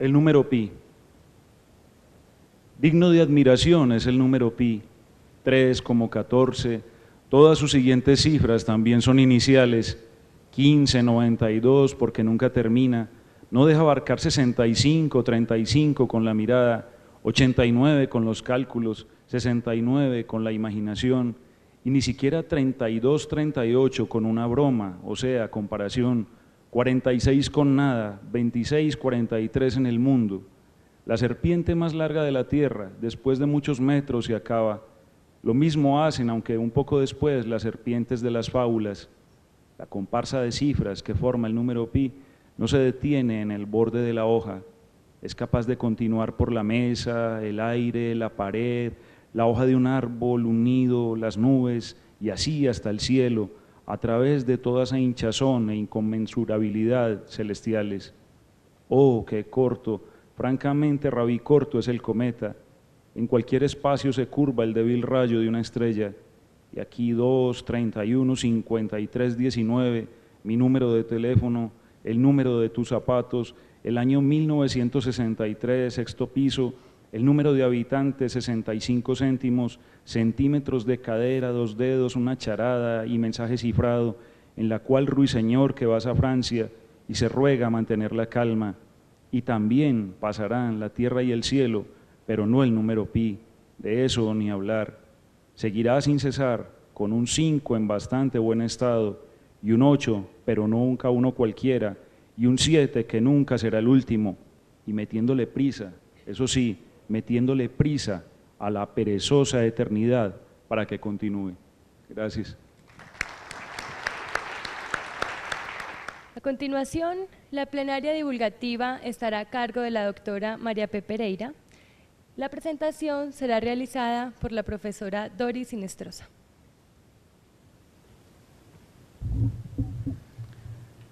el número pi. Digno de admiración es el número pi, 3 como 14, todas sus siguientes cifras también son iniciales, 15, 92 porque nunca termina, no deja abarcar 65, 35 con la mirada, 89 con los cálculos, 69 con la imaginación, y ni siquiera 32, 38 con una broma, o sea, comparación, 46 con nada, 26, 43 en el mundo. La serpiente más larga de la tierra, después de muchos metros se acaba. Lo mismo hacen, aunque un poco después, las serpientes de las fábulas. La comparsa de cifras que forma el número pi no se detiene en el borde de la hoja, es capaz de continuar por la mesa, el aire, la pared, la hoja de un árbol, un nido, las nubes, y así hasta el cielo, a través de toda esa hinchazón e inconmensurabilidad celestiales. Oh, qué corto, francamente rabicorto es el cometa, en cualquier espacio se curva el débil rayo de una estrella, y aquí 2, 31, 53, 19, mi número de teléfono, el número de tus zapatos, el año 1963, sexto piso, el número de habitantes, 65 céntimos, centímetros de cadera, 2 dedos, una charada y mensaje cifrado, en la cual ruiseñor que vas a Francia y se ruega mantener la calma. Y también pasarán la tierra y el cielo, pero no el número pi, de eso ni hablar. Seguirá sin cesar, con un 5 en bastante buen estado, y un 8, pero nunca uno cualquiera, y un 7 que nunca será el último, y metiéndole prisa, eso sí, metiéndole prisa a la perezosa eternidad para que continúe. Gracias. A continuación, la plenaria divulgativa estará a cargo de la doctora María P. Pereira. La presentación será realizada por la profesora Doris Sinestrosa.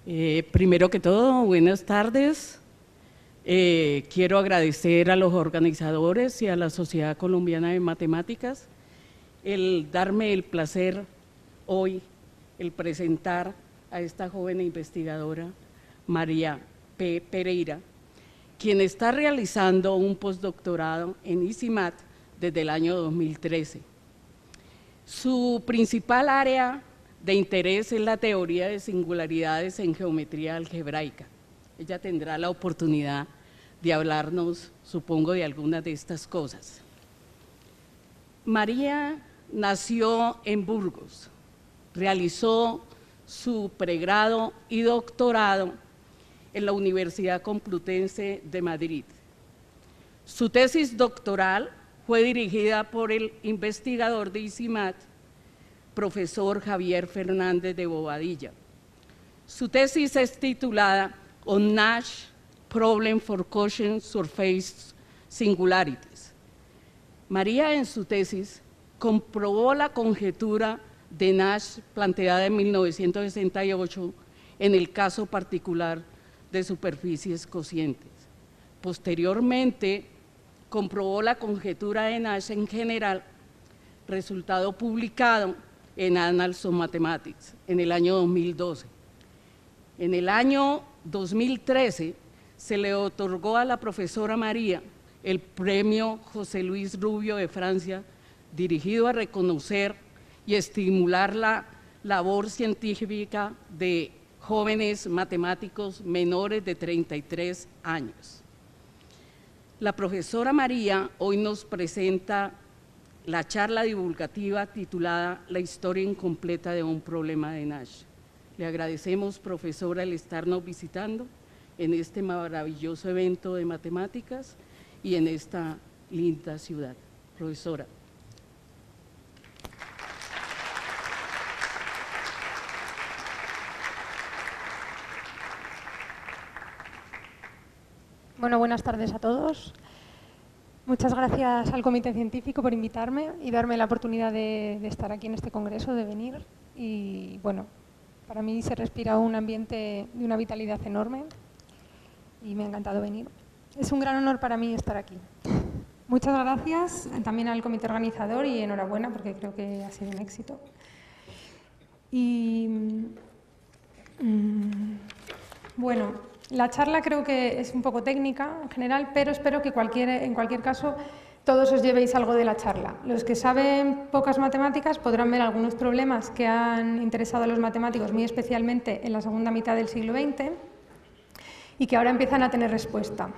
Primero que todo, buenas tardes. Quiero agradecer a los organizadores y a la Sociedad Colombiana de Matemáticas el darme el placer hoy, el presentar a esta joven investigadora, María P. Pereira, quien está realizando un postdoctorado en ICIMAD desde el año 2013. Su principal área de interés es la teoría de singularidades en geometría algebraica. Ella tendrá la oportunidad de hablarnos, supongo, de algunas de estas cosas. María nació en Burgos, realizó su pregrado y doctorado en la Universidad Complutense de Madrid. Su tesis doctoral fue dirigida por el investigador de ICIMAD, profesor Javier Fernández de Bobadilla. Su tesis es titulada On Nash Problem for Quotient Surface Singularities. María en su tesis comprobó la conjetura de Nash planteada en 1968 en el caso particular de superficies cocientes. Posteriormente, comprobó la conjetura de Nash en general, resultado publicado en Annals of Mathematics en el año 2012. En el año 2013 se le otorgó a la profesora María el premio José Luis Rubio de Francia, dirigido a reconocer y estimular la labor científica de jóvenes matemáticos menores de 33 años. La profesora María hoy nos presenta la charla divulgativa titulada La historia incompleta de un problema de Nash. Le agradecemos, profesora, el estarnos visitando en este maravilloso evento de matemáticas y en esta linda ciudad. Profesora. Bueno, buenas tardes a todos. Muchas gracias al Comité Científico por invitarme y darme la oportunidad de estar aquí en este congreso, de venir. Y bueno, para mí se respira un ambiente de una vitalidad enorme y me ha encantado venir. Es un gran honor para mí estar aquí. Muchas gracias también al comité organizador y enhorabuena porque creo que ha sido un éxito. Y bueno, La charla creo que es un poco técnica en general, pero espero que en cualquier caso todos os llevéis algo de la charla. Los que saben pocas matemáticas podrán ver algunos problemas que han interesado a los matemáticos muy especialmente en la segunda mitad del siglo XX y que ahora empiezan a tener respuesta.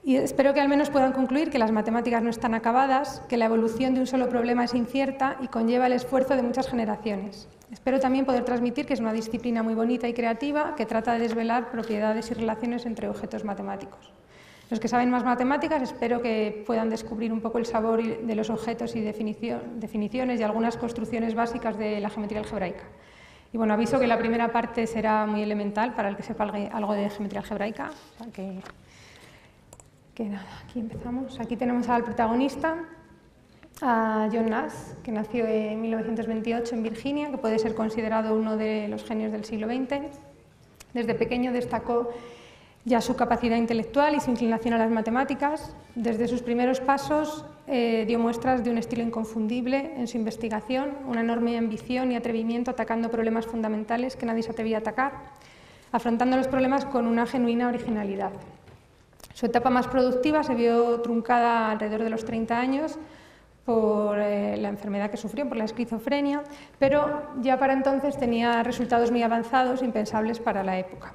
Y espero que al menos puedan concluir que las matemáticas no están acabadas, que la evolución de un solo problema es incierta y conlleva el esfuerzo de muchas generaciones. Espero también poder transmitir que es una disciplina muy bonita y creativa que trata de desvelar propiedades y relaciones entre objetos matemáticos. Los que saben más matemáticas espero que puedan descubrir un poco el sabor de los objetos y definiciones y algunas construcciones básicas de la geometría algebraica. Y bueno, aviso que la primera parte será muy elemental para el que sepa algo de geometría algebraica. O sea que nada, aquí empezamos. Aquí tenemos al protagonista, a John Nash, que nació en 1928 en Virginia, que puede ser considerado uno de los genios del siglo XX. Desde pequeño destacó ya su capacidad intelectual y su inclinación a las matemáticas. Desde sus primeros pasos dio muestras de un estilo inconfundible en su investigación, una enorme ambición y atrevimiento atacando problemas fundamentales que nadie se atrevía a atacar, afrontando los problemas con una genuina originalidad. Su etapa más productiva se vio truncada alrededor de los 30 años por la enfermedad que sufrió, por la esquizofrenia, pero ya para entonces tenía resultados muy avanzados, impensables para la época.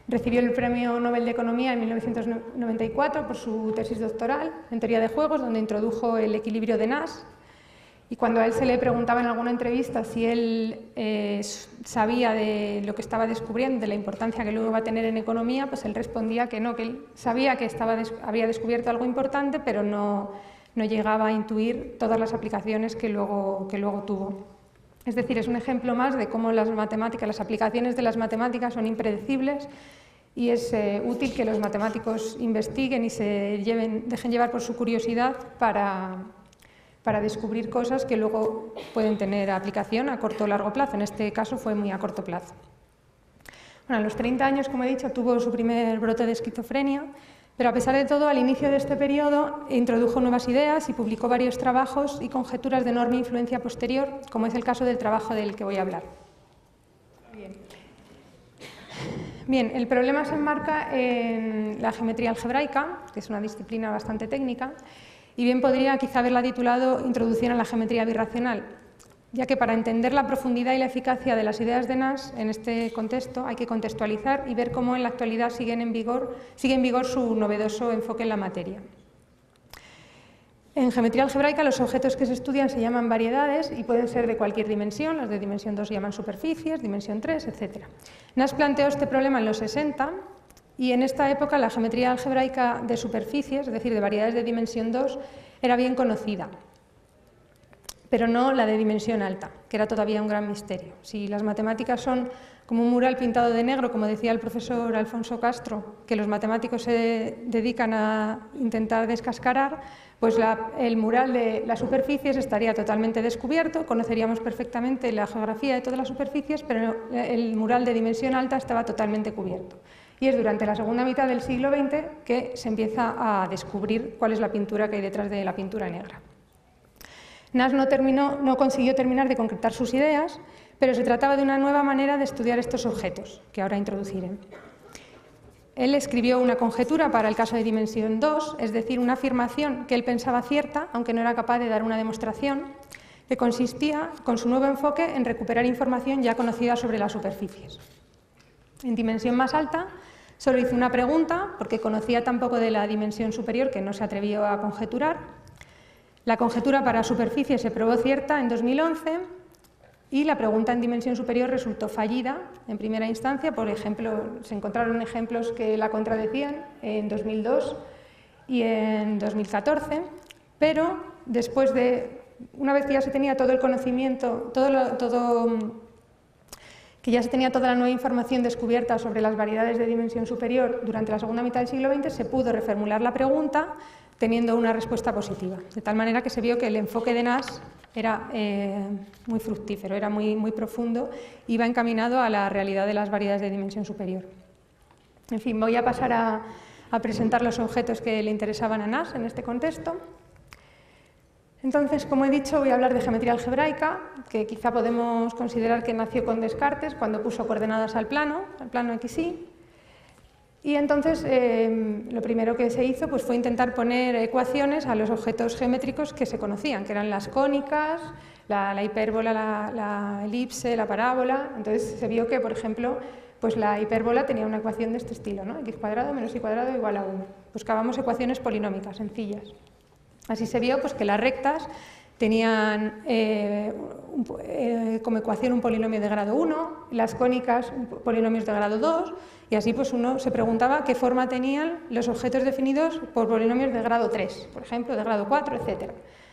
Recibió el Premio Nobel de Economía en 1994 por su tesis doctoral en teoría de juegos, donde introdujo el equilibrio de Nash. Y cuando a él se le preguntaba en alguna entrevista si él sabía de lo que estaba descubriendo, de la importancia que luego iba a tener en economía, pues él respondía que no, que él sabía que había descubierto algo importante, pero no llegaba a intuir todas las aplicaciones que luego tuvo. Es decir, es un ejemplo más de cómo las aplicaciones de las matemáticas son impredecibles y es útil que los matemáticos investiguen y se dejen llevar por su curiosidad para descubrir cosas que luego pueden tener aplicación a corto o largo plazo. En este caso fue muy a corto plazo. Bueno, a los 30 años, como he dicho, tuvo su primer brote de esquizofrenia, pero a pesar de todo, al inicio de este periodo introdujo nuevas ideas y publicó varios trabajos y conjeturas de enorme influencia posterior, como es el caso del trabajo del que voy a hablar. Bien, el problema se enmarca en la geometría algebraica, que es una disciplina bastante técnica, y bien podría quizá haberla titulado Introducción a la geometría birracional, ya que para entender la profundidad y la eficacia de las ideas de Nash en este contexto hay que contextualizar y ver cómo en la actualidad sigue en vigor su novedoso enfoque en la materia. En geometría algebraica los objetos que se estudian se llaman variedades y pueden ser de cualquier dimensión, los de dimensión 2 se llaman superficies, dimensión 3, etc. Nash planteó este problema en los 60 y en esta época la geometría algebraica de superficies, es decir, de variedades de dimensión 2, era bien conocida, pero no la de dimensión alta, que era todavía un gran misterio. Si las matemáticas son como un mural pintado de negro, como decía el profesor Alfonso Castro, que los matemáticos se dedican a intentar descascarar, pues el mural de las superficies estaría totalmente descubierto, conoceríamos perfectamente la geografía de todas las superficies, pero el mural de dimensión alta estaba totalmente cubierto. Y es durante la segunda mitad del siglo XX que se empieza a descubrir cuál es la pintura que hay detrás de la pintura negra. Nash no consiguió terminar de concretar sus ideas, pero se trataba de una nueva manera de estudiar estos objetos, que ahora introduciré. Él escribió una conjetura para el caso de dimensión 2, es decir, una afirmación que él pensaba cierta, aunque no era capaz de dar una demostración, que consistía, con su nuevo enfoque, en recuperar información ya conocida sobre las superficies. En dimensión más alta, solo hizo una pregunta, porque conocía tan poco de la dimensión superior que no se atrevió a conjeturar. La conjetura para superficie se probó cierta en 2011 y la pregunta en dimensión superior resultó fallida en primera instancia. Por ejemplo, se encontraron ejemplos que la contradecían en 2002 y en 2014, pero una vez que ya se tenía todo el conocimiento, que ya se tenía toda la nueva información descubierta sobre las variedades de dimensión superior durante la segunda mitad del siglo XX, se pudo reformular la pregunta teniendo una respuesta positiva, de tal manera que se vio que el enfoque de Nash era muy fructífero, era muy profundo, iba encaminado a la realidad de las variedades de dimensión superior. En fin, voy a pasar a presentar los objetos que le interesaban a Nash en este contexto. Entonces, como he dicho, voy a hablar de geometría algebraica, que quizá podemos considerar que nació con Descartes cuando puso coordenadas al plano XY. Y entonces, lo primero que se hizo pues, fue intentar poner ecuaciones a los objetos geométricos que se conocían, que eran las cónicas, la hipérbola, la elipse, la parábola. Entonces, se vio que, por ejemplo, pues la hipérbola tenía una ecuación de este estilo, ¿no? X cuadrado menos y cuadrado igual a 1. Buscábamos ecuaciones polinómicas, sencillas. Así se vio pues, que las rectas tenían como ecuación un polinomio de grado 1, las cónicas polinomios de grado 2, y así pues, uno se preguntaba qué forma tenían los objetos definidos por polinomios de grado 3, por ejemplo, de grado 4, etc.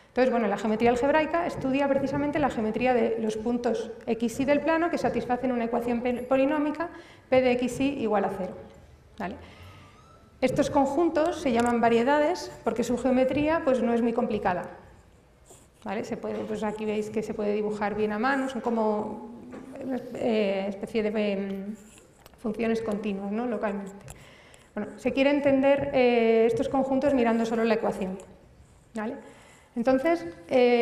Entonces, bueno, la geometría algebraica estudia precisamente la geometría de los puntos XY del plano que satisfacen una ecuación polinómica P de XY igual a 0. ¿Vale? Estos conjuntos se llaman variedades porque su geometría pues, no es muy complicada. ¿Vale? Pues aquí veis que se puede dibujar bien a mano, son como especie de funciones continuas, ¿no? Localmente. Bueno, se quiere entender estos conjuntos mirando solo la ecuación. ¿Vale? Entonces,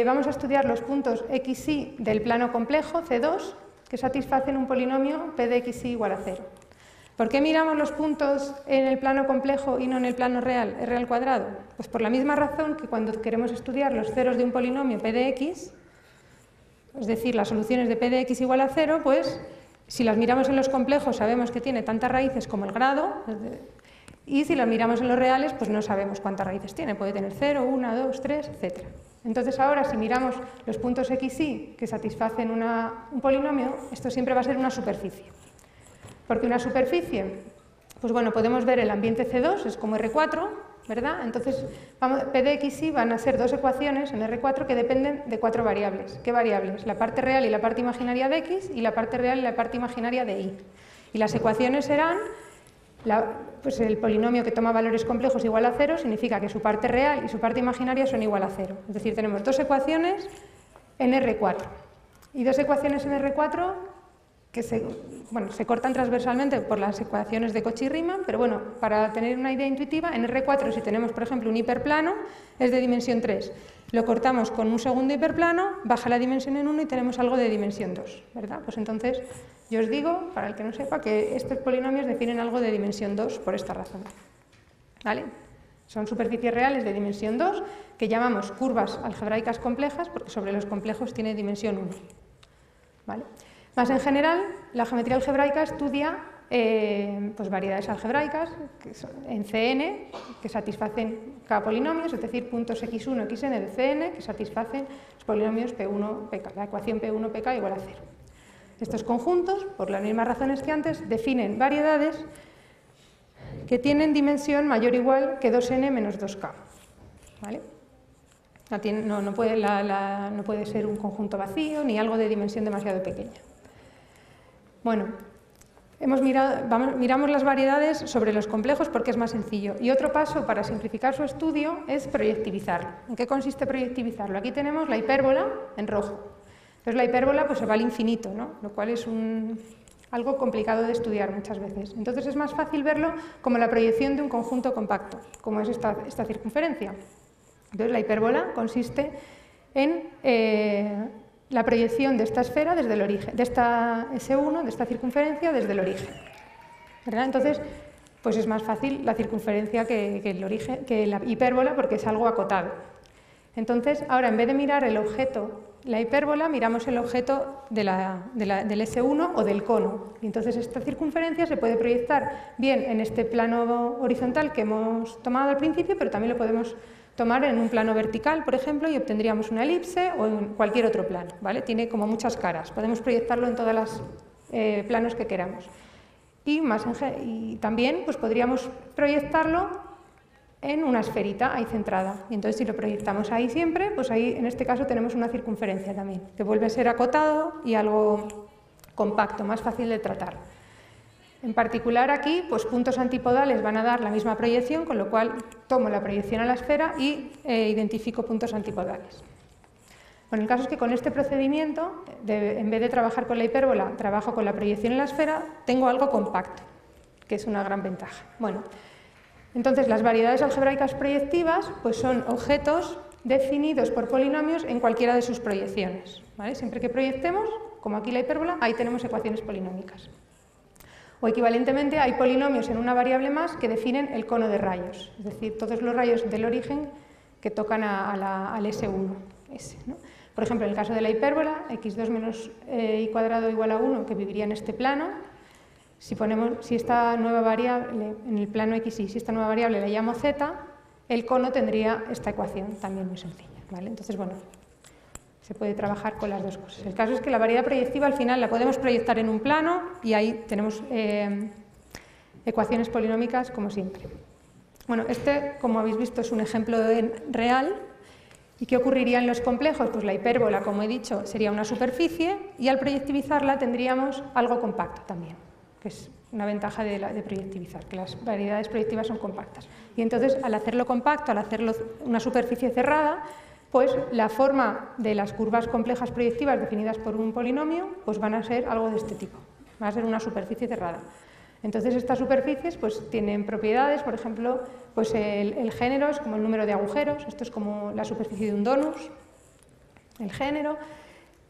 vamos a estudiar los puntos XY del plano complejo, C2, que satisfacen un polinomio P de XY igual a 0. ¿Por qué miramos los puntos en el plano complejo y no en el plano real, R al cuadrado? Pues por la misma razón que cuando queremos estudiar los ceros de un polinomio P de X, es decir, las soluciones de P de X igual a 0, pues si las miramos en los complejos sabemos que tiene tantas raíces como el grado, y si las miramos en los reales, pues no sabemos cuántas raíces tiene, puede tener 0, 1, 2, 3, etc. Entonces ahora, si miramos los puntos XY que satisfacen un polinomio, esto siempre va a ser una superficie. Porque una superficie, pues bueno, podemos ver el ambiente C2, es como R4, ¿verdad? Entonces, P de XY van a ser dos ecuaciones en R4 que dependen de 4 variables. ¿Qué variables? La parte real y la parte imaginaria de X y la parte real y la parte imaginaria de Y. Y las ecuaciones serán, pues el polinomio que toma valores complejos igual a 0 significa que su parte real y su parte imaginaria son igual a 0. Es decir, tenemos dos ecuaciones en R4. Y dos ecuaciones en R4 que se cortan transversalmente por las ecuaciones de Cauchy-Riemann, pero bueno, para tener una idea intuitiva, en R4 si tenemos, por ejemplo, un hiperplano, es de dimensión 3. Lo cortamos con un segundo hiperplano, baja la dimensión en 1 y tenemos algo de dimensión 2, ¿verdad? Pues entonces, yo os digo, para el que no sepa, que estos polinomios definen algo de dimensión 2 por esta razón. ¿Vale? Son superficies reales de dimensión 2 que llamamos curvas algebraicas complejas porque sobre los complejos tiene dimensión 1. ¿Vale? Más en general, la geometría algebraica estudia pues variedades algebraicas que son en Cn, que satisfacen cada polinomio, es decir, puntos x1, xn de Cn, que satisfacen los polinomios P1, Pk, la ecuación P1, Pk igual a 0. Estos conjuntos, por las mismas razones que antes, definen variedades que tienen dimensión mayor o igual que 2n menos 2k. ¿Vale? No puede ser un conjunto vacío ni algo de dimensión demasiado pequeña. Bueno, miramos las variedades sobre los complejos porque es más sencillo. Y otro paso para simplificar su estudio es proyectivizarlo. ¿En qué consiste proyectivizarlo? Aquí tenemos la hipérbola en rojo. Entonces la hipérbola pues, se va al infinito, ¿no? Lo cual es algo complicado de estudiar muchas veces. Entonces es más fácil verlo como la proyección de un conjunto compacto, como es esta circunferencia. Entonces la hipérbola consiste en la proyección de esta esfera desde el origen, de esta S1, de esta circunferencia, desde el origen. ¿Verdad? Entonces, pues es más fácil la circunferencia que la hipérbola porque es algo acotado. Entonces, ahora en vez de mirar el objeto, la hipérbola, miramos el objeto del S1 o del cono. Y entonces esta circunferencia se puede proyectar bien en este plano horizontal que hemos tomado al principio, pero también lo podemos tomar en un plano vertical, por ejemplo, y obtendríamos una elipse o en cualquier otro plano, ¿vale? Tiene como muchas caras, podemos proyectarlo en todos los planos que queramos. Y también pues, podríamos proyectarlo en una esferita ahí centrada. Y entonces si lo proyectamos ahí siempre, pues ahí en este caso tenemos una circunferencia también, que vuelve a ser acotado y algo compacto, más fácil de tratar. En particular aquí, pues puntos antipodales van a dar la misma proyección, con lo cual tomo la proyección a la esfera y identifico puntos antipodales. Bueno, el caso es que con este procedimiento, en vez de trabajar con la hipérbola, trabajo con la proyección en la esfera, tengo algo compacto, que es una gran ventaja. Bueno, entonces las variedades algebraicas proyectivas pues son objetos definidos por polinomios en cualquiera de sus proyecciones, ¿vale? Siempre que proyectemos, como aquí la hipérbola, ahí tenemos ecuaciones polinómicas. O equivalentemente, hay polinomios en una variable más que definen el cono de rayos, es decir, todos los rayos del origen que tocan al S1. ¿no? Por ejemplo, en el caso de la hipérbola, x2 menos y cuadrado igual a 1, que viviría en este plano, si esta nueva variable, en el plano xy, si esta nueva variable la llamo z, el cono tendría esta ecuación, también muy sencilla, ¿vale? Entonces, bueno, se puede trabajar con las dos cosas. El caso es que la variedad proyectiva al final la podemos proyectar en un plano y ahí tenemos ecuaciones polinómicas como siempre. Bueno, este, como habéis visto, es un ejemplo real. ¿Y qué ocurriría en los complejos? Pues la hipérbola, como he dicho, sería una superficie y al proyectivizarla tendríamos algo compacto también, que es una ventaja de proyectivizar, que las variedades proyectivas son compactas. Y entonces, al hacerlo compacto, al hacerlo una superficie cerrada, pues la forma de las curvas complejas proyectivas definidas por un polinomio pues van a ser algo de este tipo, va a ser una superficie cerrada. Entonces estas superficies pues tienen propiedades, por ejemplo, pues el género es como el número de agujeros, esto es como la superficie de un donus, el género.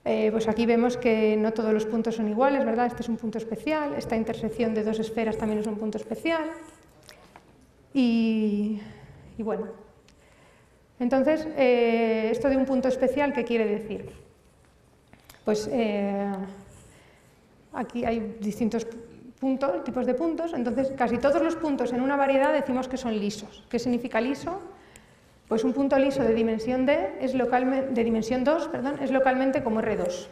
Pues aquí vemos que no todos los puntos son iguales, ¿verdad? Este es un punto especial, esta intersección de dos esferas también es un punto especial. Y bueno, entonces, esto de un punto especial, ¿qué quiere decir? Pues aquí hay distintos tipos de puntos, entonces casi todos los puntos en una variedad decimos que son lisos. ¿Qué significa liso? Pues un punto liso de dimensión de dimensión 2, es localmente como R2. Es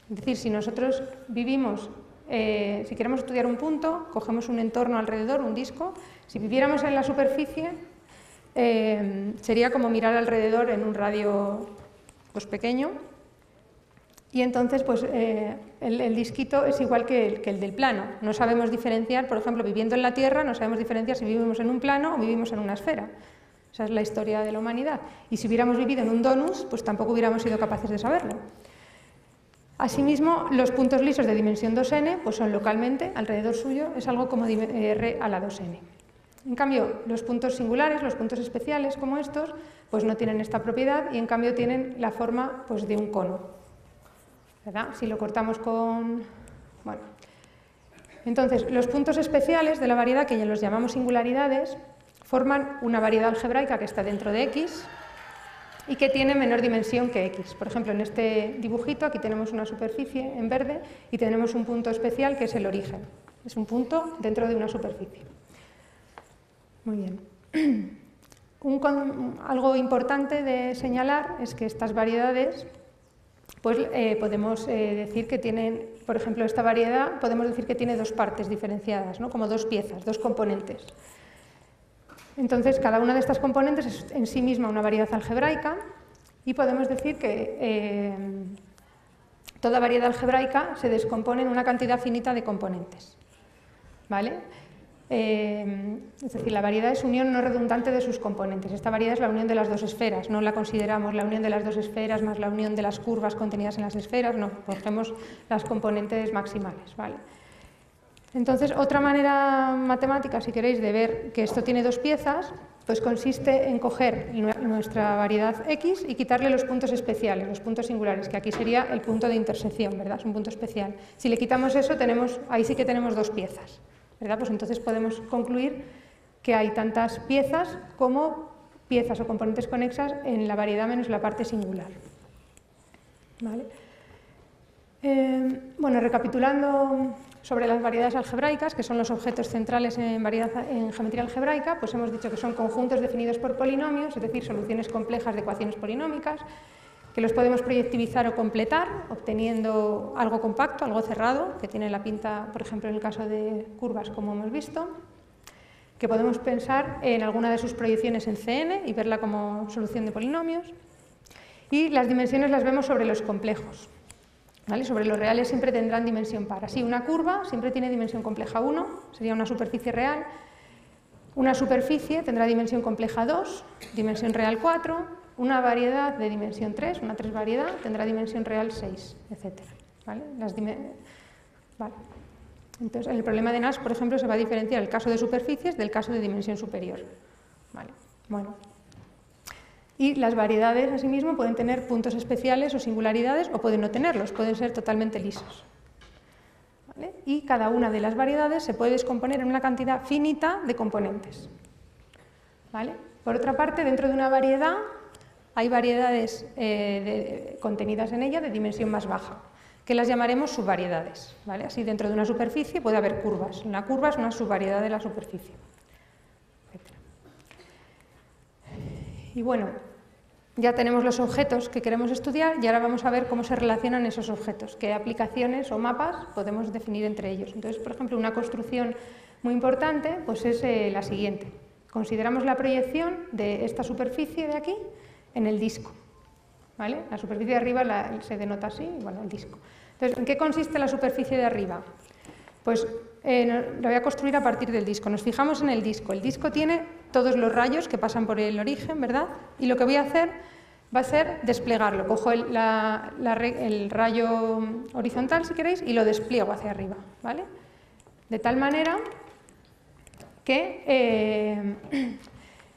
decir, si nosotros vivimos, si queremos estudiar un punto, cogemos un entorno alrededor, un disco, si viviéramos en la superficie, sería como mirar alrededor en un radio pues, pequeño. Y entonces, pues, el disquito es igual que el del plano. No sabemos diferenciar, por ejemplo, viviendo en la Tierra, no sabemos diferenciar si vivimos en un plano o vivimos en una esfera. Esa es la historia de la humanidad. Y si hubiéramos vivido en un donus, pues tampoco hubiéramos sido capaces de saberlo. Asimismo, los puntos lisos de dimensión 2n, pues son localmente, alrededor suyo, es algo como R a la 2n. En cambio, los puntos singulares, los puntos especiales como estos, pues no tienen esta propiedad y en cambio tienen la forma pues, de un cono. ¿Verdad? Si lo cortamos con... Bueno. Entonces, los puntos especiales de la variedad, que ya los llamamos singularidades, forman una variedad algebraica que está dentro de X y que tiene menor dimensión que X. Por ejemplo, en este dibujito aquí tenemos una superficie en verde y tenemos un punto especial que es el origen. Es un punto dentro de una superficie. Muy bien. Algo importante de señalar es que estas variedades pues podemos decir que tienen, por ejemplo, esta variedad podemos decir que tiene dos partes diferenciadas, ¿no? Como dos piezas, dos componentes. Entonces, cada una de estas componentes es en sí misma una variedad algebraica y podemos decir que toda variedad algebraica se descompone en una cantidad finita de componentes. ¿Vale? Es decir, la variedad es unión no redundante de sus componentes. Esta variedad es la unión de las dos esferas, no la consideramos la unión de las dos esferas más la unión de las curvas contenidas en las esferas, no, cogemos las componentes maximales. ¿Vale? Entonces, otra manera matemática, si queréis, de ver que esto tiene dos piezas, pues consiste en coger nuestra variedad X y quitarle los puntos especiales, los puntos singulares, que aquí sería el punto de intersección, ¿verdad? Es un punto especial. Si le quitamos eso, ahí sí que tenemos dos piezas. ¿Verdad? Pues entonces podemos concluir que hay tantas piezas como piezas o componentes conexas en la variedad menos la parte singular. ¿Vale? Bueno, recapitulando sobre las variedades algebraicas, que son los objetos centrales en geometría algebraica, pues hemos dicho que son conjuntos definidos por polinomios, es decir, soluciones complejas de ecuaciones polinómicas, que los podemos proyectivizar o completar, obteniendo algo compacto, algo cerrado, que tiene la pinta, por ejemplo, en el caso de curvas, como hemos visto, que podemos pensar en alguna de sus proyecciones en Cn y verla como solución de polinomios. Y las dimensiones las vemos sobre los complejos. ¿Vale? Sobre los reales siempre tendrán dimensión par. Así, una curva siempre tiene dimensión compleja 1, sería una superficie real. Una superficie tendrá dimensión compleja 2, dimensión real 4. Una variedad de dimensión 3, una 3 variedad, tendrá dimensión real 6, etc. ¿Vale? Vale. Entonces, en el problema de Nash, por ejemplo, se va a diferenciar el caso de superficies del caso de dimensión superior. ¿Vale? Bueno. Y las variedades, asimismo, pueden tener puntos especiales o singularidades o pueden no tenerlos, pueden ser totalmente lisos. ¿Vale? Y cada una de las variedades se puede descomponer en una cantidad finita de componentes. ¿Vale? Por otra parte, dentro de una variedad hay variedades contenidas en ella de dimensión más baja, que las llamaremos subvariedades. ¿Vale? Así, dentro de una superficie puede haber curvas. Una curva es una subvariedad de la superficie. Y bueno, ya tenemos los objetos que queremos estudiar y ahora vamos a ver cómo se relacionan esos objetos, qué aplicaciones o mapas podemos definir entre ellos. Entonces, por ejemplo, una construcción muy importante pues es la siguiente. Consideramos la proyección de esta superficie de aquí en el disco. ¿Vale? La superficie de arriba se denota así, bueno, el disco. Entonces, ¿en qué consiste la superficie de arriba? Pues lo voy a construir a partir del disco. Nos fijamos en el disco. El disco tiene todos los rayos que pasan por el origen, ¿verdad? Y lo que voy a hacer va a ser desplegarlo. Cojo el rayo horizontal, si queréis, y lo despliego hacia arriba, ¿vale? De tal manera que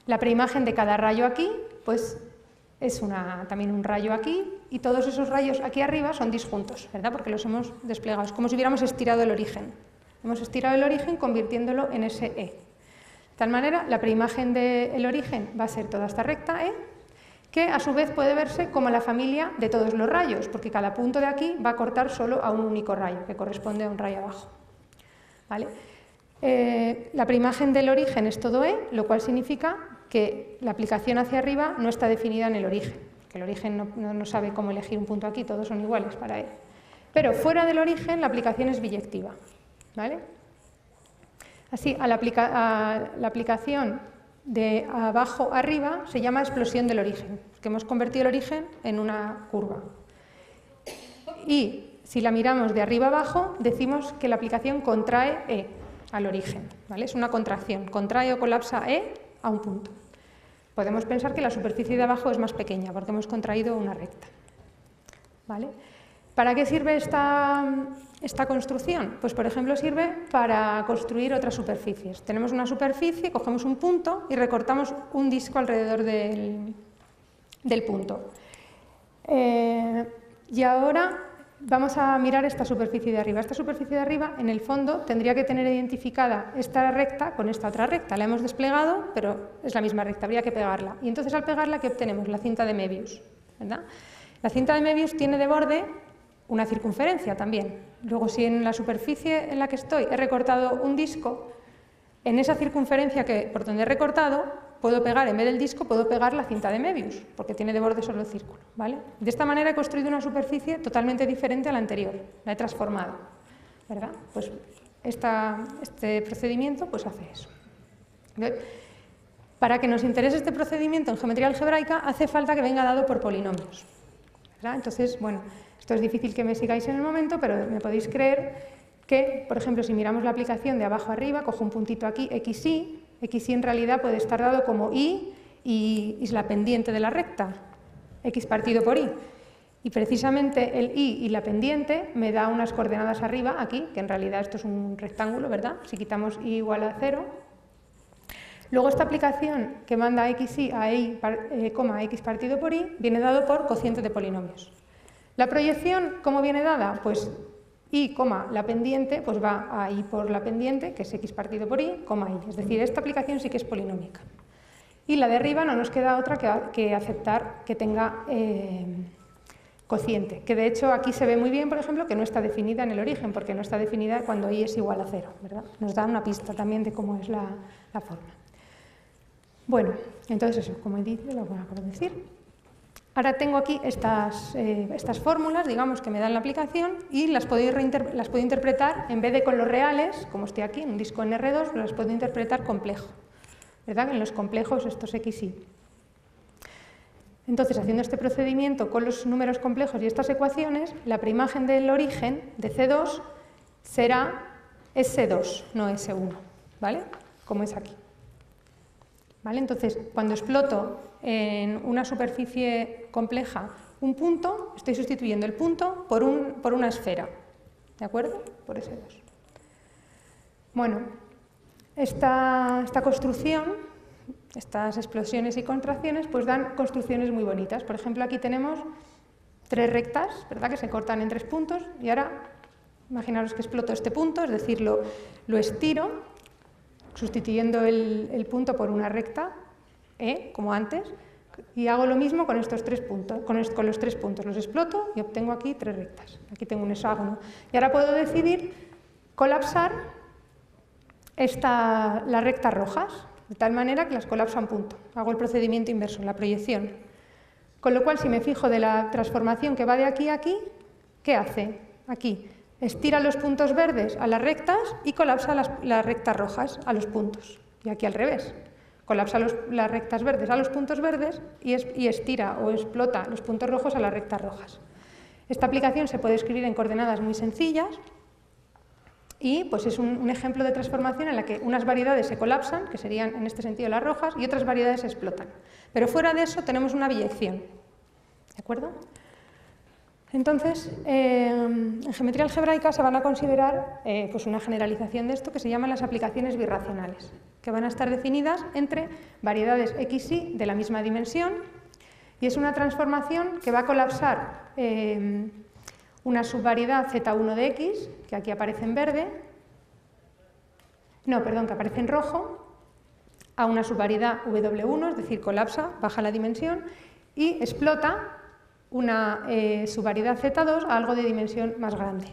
la preimagen de cada rayo aquí, pues es también un rayo aquí, y todos esos rayos aquí arriba son disjuntos, ¿verdad? Porque los hemos desplegado. Es como si hubiéramos estirado el origen. Hemos estirado el origen convirtiéndolo en ese E. De tal manera, la preimagen del origen va a ser toda esta recta E, que a su vez puede verse como la familia de todos los rayos, porque cada punto de aquí va a cortar solo a un único rayo, que corresponde a un rayo abajo. ¿Vale? La preimagen del origen es todo E, lo cual significa que la aplicación hacia arriba no está definida en el origen, que el origen no sabe cómo elegir un punto aquí, todos son iguales para él. Pero fuera del origen la aplicación es biyectiva. ¿Vale? Así, a la aplicación de abajo a arriba se llama explosión del origen, porque hemos convertido el origen en una curva. Y si la miramos de arriba abajo, decimos que la aplicación contrae E al origen. ¿Vale? Es una contracción, contrae o colapsa E a un punto. Podemos pensar que la superficie de abajo es más pequeña, porque hemos contraído una recta. ¿Vale? ¿Para qué sirve esta construcción? Pues, por ejemplo, sirve para construir otras superficies. Tenemos una superficie, cogemos un punto y recortamos un disco alrededor del punto. Y ahora vamos a mirar esta superficie de arriba. Esta superficie de arriba, en el fondo, tendría que tener identificada esta recta con esta otra recta. La hemos desplegado, pero es la misma recta, habría que pegarla. Y entonces, al pegarla, ¿qué obtenemos? La cinta de Möbius, ¿verdad? La cinta de Möbius tiene de borde una circunferencia también. Luego, si en la superficie en la que estoy he recortado un disco, en esa circunferencia por donde he recortado, puedo pegar, en vez del disco, puedo pegar la cinta de Möbius, porque tiene de borde solo el círculo. ¿Vale? De esta manera he construido una superficie totalmente diferente a la anterior, la he transformado. ¿Verdad? Pues este procedimiento pues hace eso. Para que nos interese este procedimiento en geometría algebraica, hace falta que venga dado por polinomios. ¿Verdad? Entonces, bueno, esto es difícil que me sigáis en el momento, pero me podéis creer que, por ejemplo, si miramos la aplicación de abajo arriba, cojo un puntito aquí, xy en realidad puede estar dado como y es la pendiente de la recta, x partido por y. Y precisamente el y la pendiente me da unas coordenadas arriba, aquí, que en realidad esto es un rectángulo, ¿verdad? Si quitamos y igual a 0. Luego esta aplicación que manda xy a y, x partido por y, viene dado por cociente de polinomios. La proyección, ¿cómo viene dada? Pues y, la pendiente, pues va a y por la pendiente, que es x partido por y, y. Es decir, esta aplicación sí que es polinómica. Y la de arriba no nos queda otra que aceptar que tenga cociente, que de hecho aquí se ve muy bien, por ejemplo, que no está definida en el origen, porque no está definida cuando y es igual a 0, ¿verdad? Nos da una pista también de cómo es la forma. Bueno, entonces eso, como he dicho, lo voy a decir. Ahora tengo aquí estas fórmulas, digamos, que me dan la aplicación y las puedo interpretar, en vez de con los reales, como estoy aquí en un disco NR2, las puedo interpretar complejo. ¿Verdad? En los complejos estos xy. Entonces, haciendo este procedimiento con los números complejos y estas ecuaciones, la preimagen del origen de C2 será S2, no S1, ¿vale? Como es aquí. ¿Vale? Entonces, cuando exploto en una superficie compleja un punto, estoy sustituyendo el punto por una esfera, ¿de acuerdo? Por S2. Bueno, esta construcción estas explosiones y contracciones, pues dan construcciones muy bonitas. Por ejemplo, aquí tenemos 3 rectas, ¿verdad?, que se cortan en 3 puntos, y ahora imaginaros que exploto este punto, es decir, lo estiro, sustituyendo el punto por una recta, como antes, y hago lo mismo con estos 3 puntos, con los 3 puntos, los exploto y obtengo aquí 3 rectas. Aquí tengo un hexágono. Y ahora puedo decidir colapsar las rectas rojas, de tal manera que las colapso a un punto. Hago el procedimiento inverso, la proyección. Con lo cual, si me fijo de la transformación que va de aquí a aquí, ¿qué hace? Aquí, estira los puntos verdes a las rectas y colapsa las rectas rojas a los puntos. Y aquí al revés. Colapsa las rectas verdes a los puntos verdes y estira o explota los puntos rojos a las rectas rojas. Esta aplicación se puede escribir en coordenadas muy sencillas y pues es un ejemplo de transformación en la que unas variedades se colapsan, que serían en este sentido las rojas, y otras variedades se explotan. Pero fuera de eso tenemos una biyección. ¿De acuerdo? Entonces, en geometría algebraica se van a considerar pues una generalización de esto que se llaman las aplicaciones birracionales, que van a estar definidas entre variedades x y de la misma dimensión, y es una transformación que va a colapsar una subvariedad z1 de x, que aquí aparece en verde, no, perdón, que aparece en rojo, a una subvariedad w1, es decir, colapsa, baja la dimensión, y explota una subvariedad z2 a algo de dimensión más grande.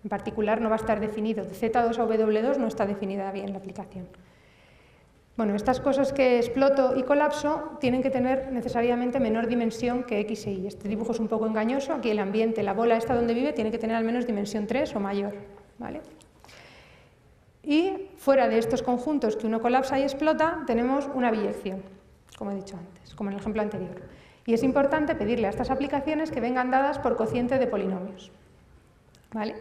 En particular no va a estar definido, de z2 a w2 no está definida bien la aplicación. Bueno, estas cosas que exploto y colapso tienen que tener necesariamente menor dimensión que x e y. Este dibujo es un poco engañoso, aquí el ambiente, la bola esta donde vive, tiene que tener al menos dimensión 3 o mayor, ¿vale? Y fuera de estos conjuntos que uno colapsa y explota, tenemos una biyección, como he dicho antes, como en el ejemplo anterior. Y es importante pedirle a estas aplicaciones que vengan dadas por cociente de polinomios, ¿vale?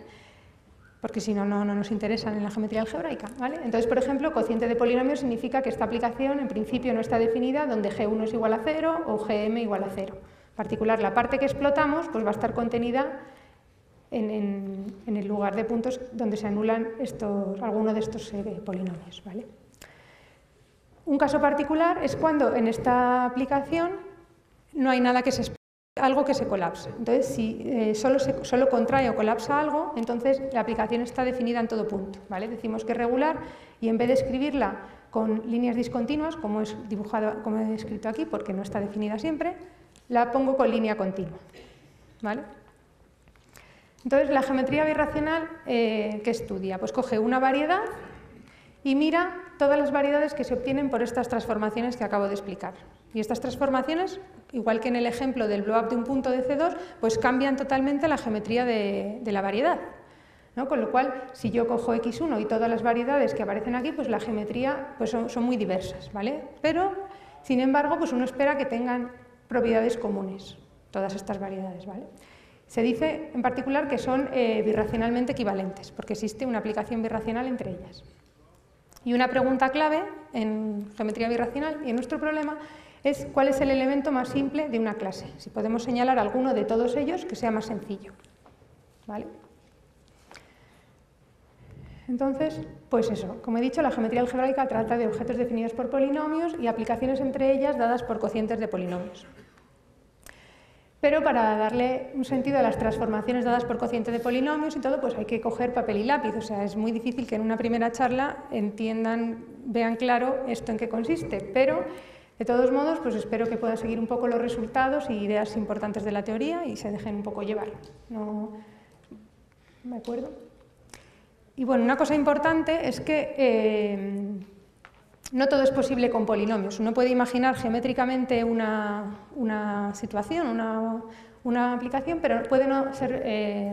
Porque si no, no nos interesan en la geometría algebraica, ¿vale? Entonces, por ejemplo, cociente de polinomios significa que esta aplicación en principio no está definida donde G1 es igual a 0 o Gm igual a 0. En particular, la parte que explotamos pues va a estar contenida en el lugar de puntos donde se anulan alguno de estos polinomios, ¿vale? Un caso particular es cuando en esta aplicación no hay nada que se explote, algo que se colapsa. Entonces, si solo contrae o colapsa algo, entonces la aplicación está definida en todo punto, ¿vale? Decimos que es regular y en vez de escribirla con líneas discontinuas, como he escrito aquí, porque no está definida siempre, la pongo con línea continua, ¿vale? Entonces, la geometría birracional, ¿qué estudia? Pues coge una variedad y mira todas las variedades que se obtienen por estas transformaciones que acabo de explicar. Y estas transformaciones, igual que en el ejemplo del blow-up de un punto de C2, pues cambian totalmente la geometría de la variedad, ¿no? Con lo cual, si yo cojo x1 y todas las variedades que aparecen aquí, pues la geometría pues son muy diversas, ¿vale? Pero, sin embargo, pues uno espera que tengan propiedades comunes, todas estas variedades, ¿vale? Se dice, en particular, que son birracionalmente equivalentes, porque existe una aplicación birracional entre ellas. Y una pregunta clave en geometría birracional y en nuestro problema es cuál es el elemento más simple de una clase. Si podemos señalar alguno de todos ellos que sea más sencillo, ¿vale? Entonces, pues eso, como he dicho, la geometría algebraica trata de objetos definidos por polinomios y aplicaciones entre ellas dadas por cocientes de polinomios. Pero para darle un sentido a las transformaciones dadas por cociente de polinomios y todo, pues hay que coger papel y lápiz. O sea, es muy difícil que en una primera charla vean claro esto en qué consiste. Pero, de todos modos, pues espero que puedan seguir un poco los resultados y ideas importantes de la teoría y se dejen un poco llevar. ¿De acuerdo? Y bueno, una cosa importante es que no todo es posible con polinomios. Uno puede imaginar geométricamente una situación, una aplicación, pero puede no ser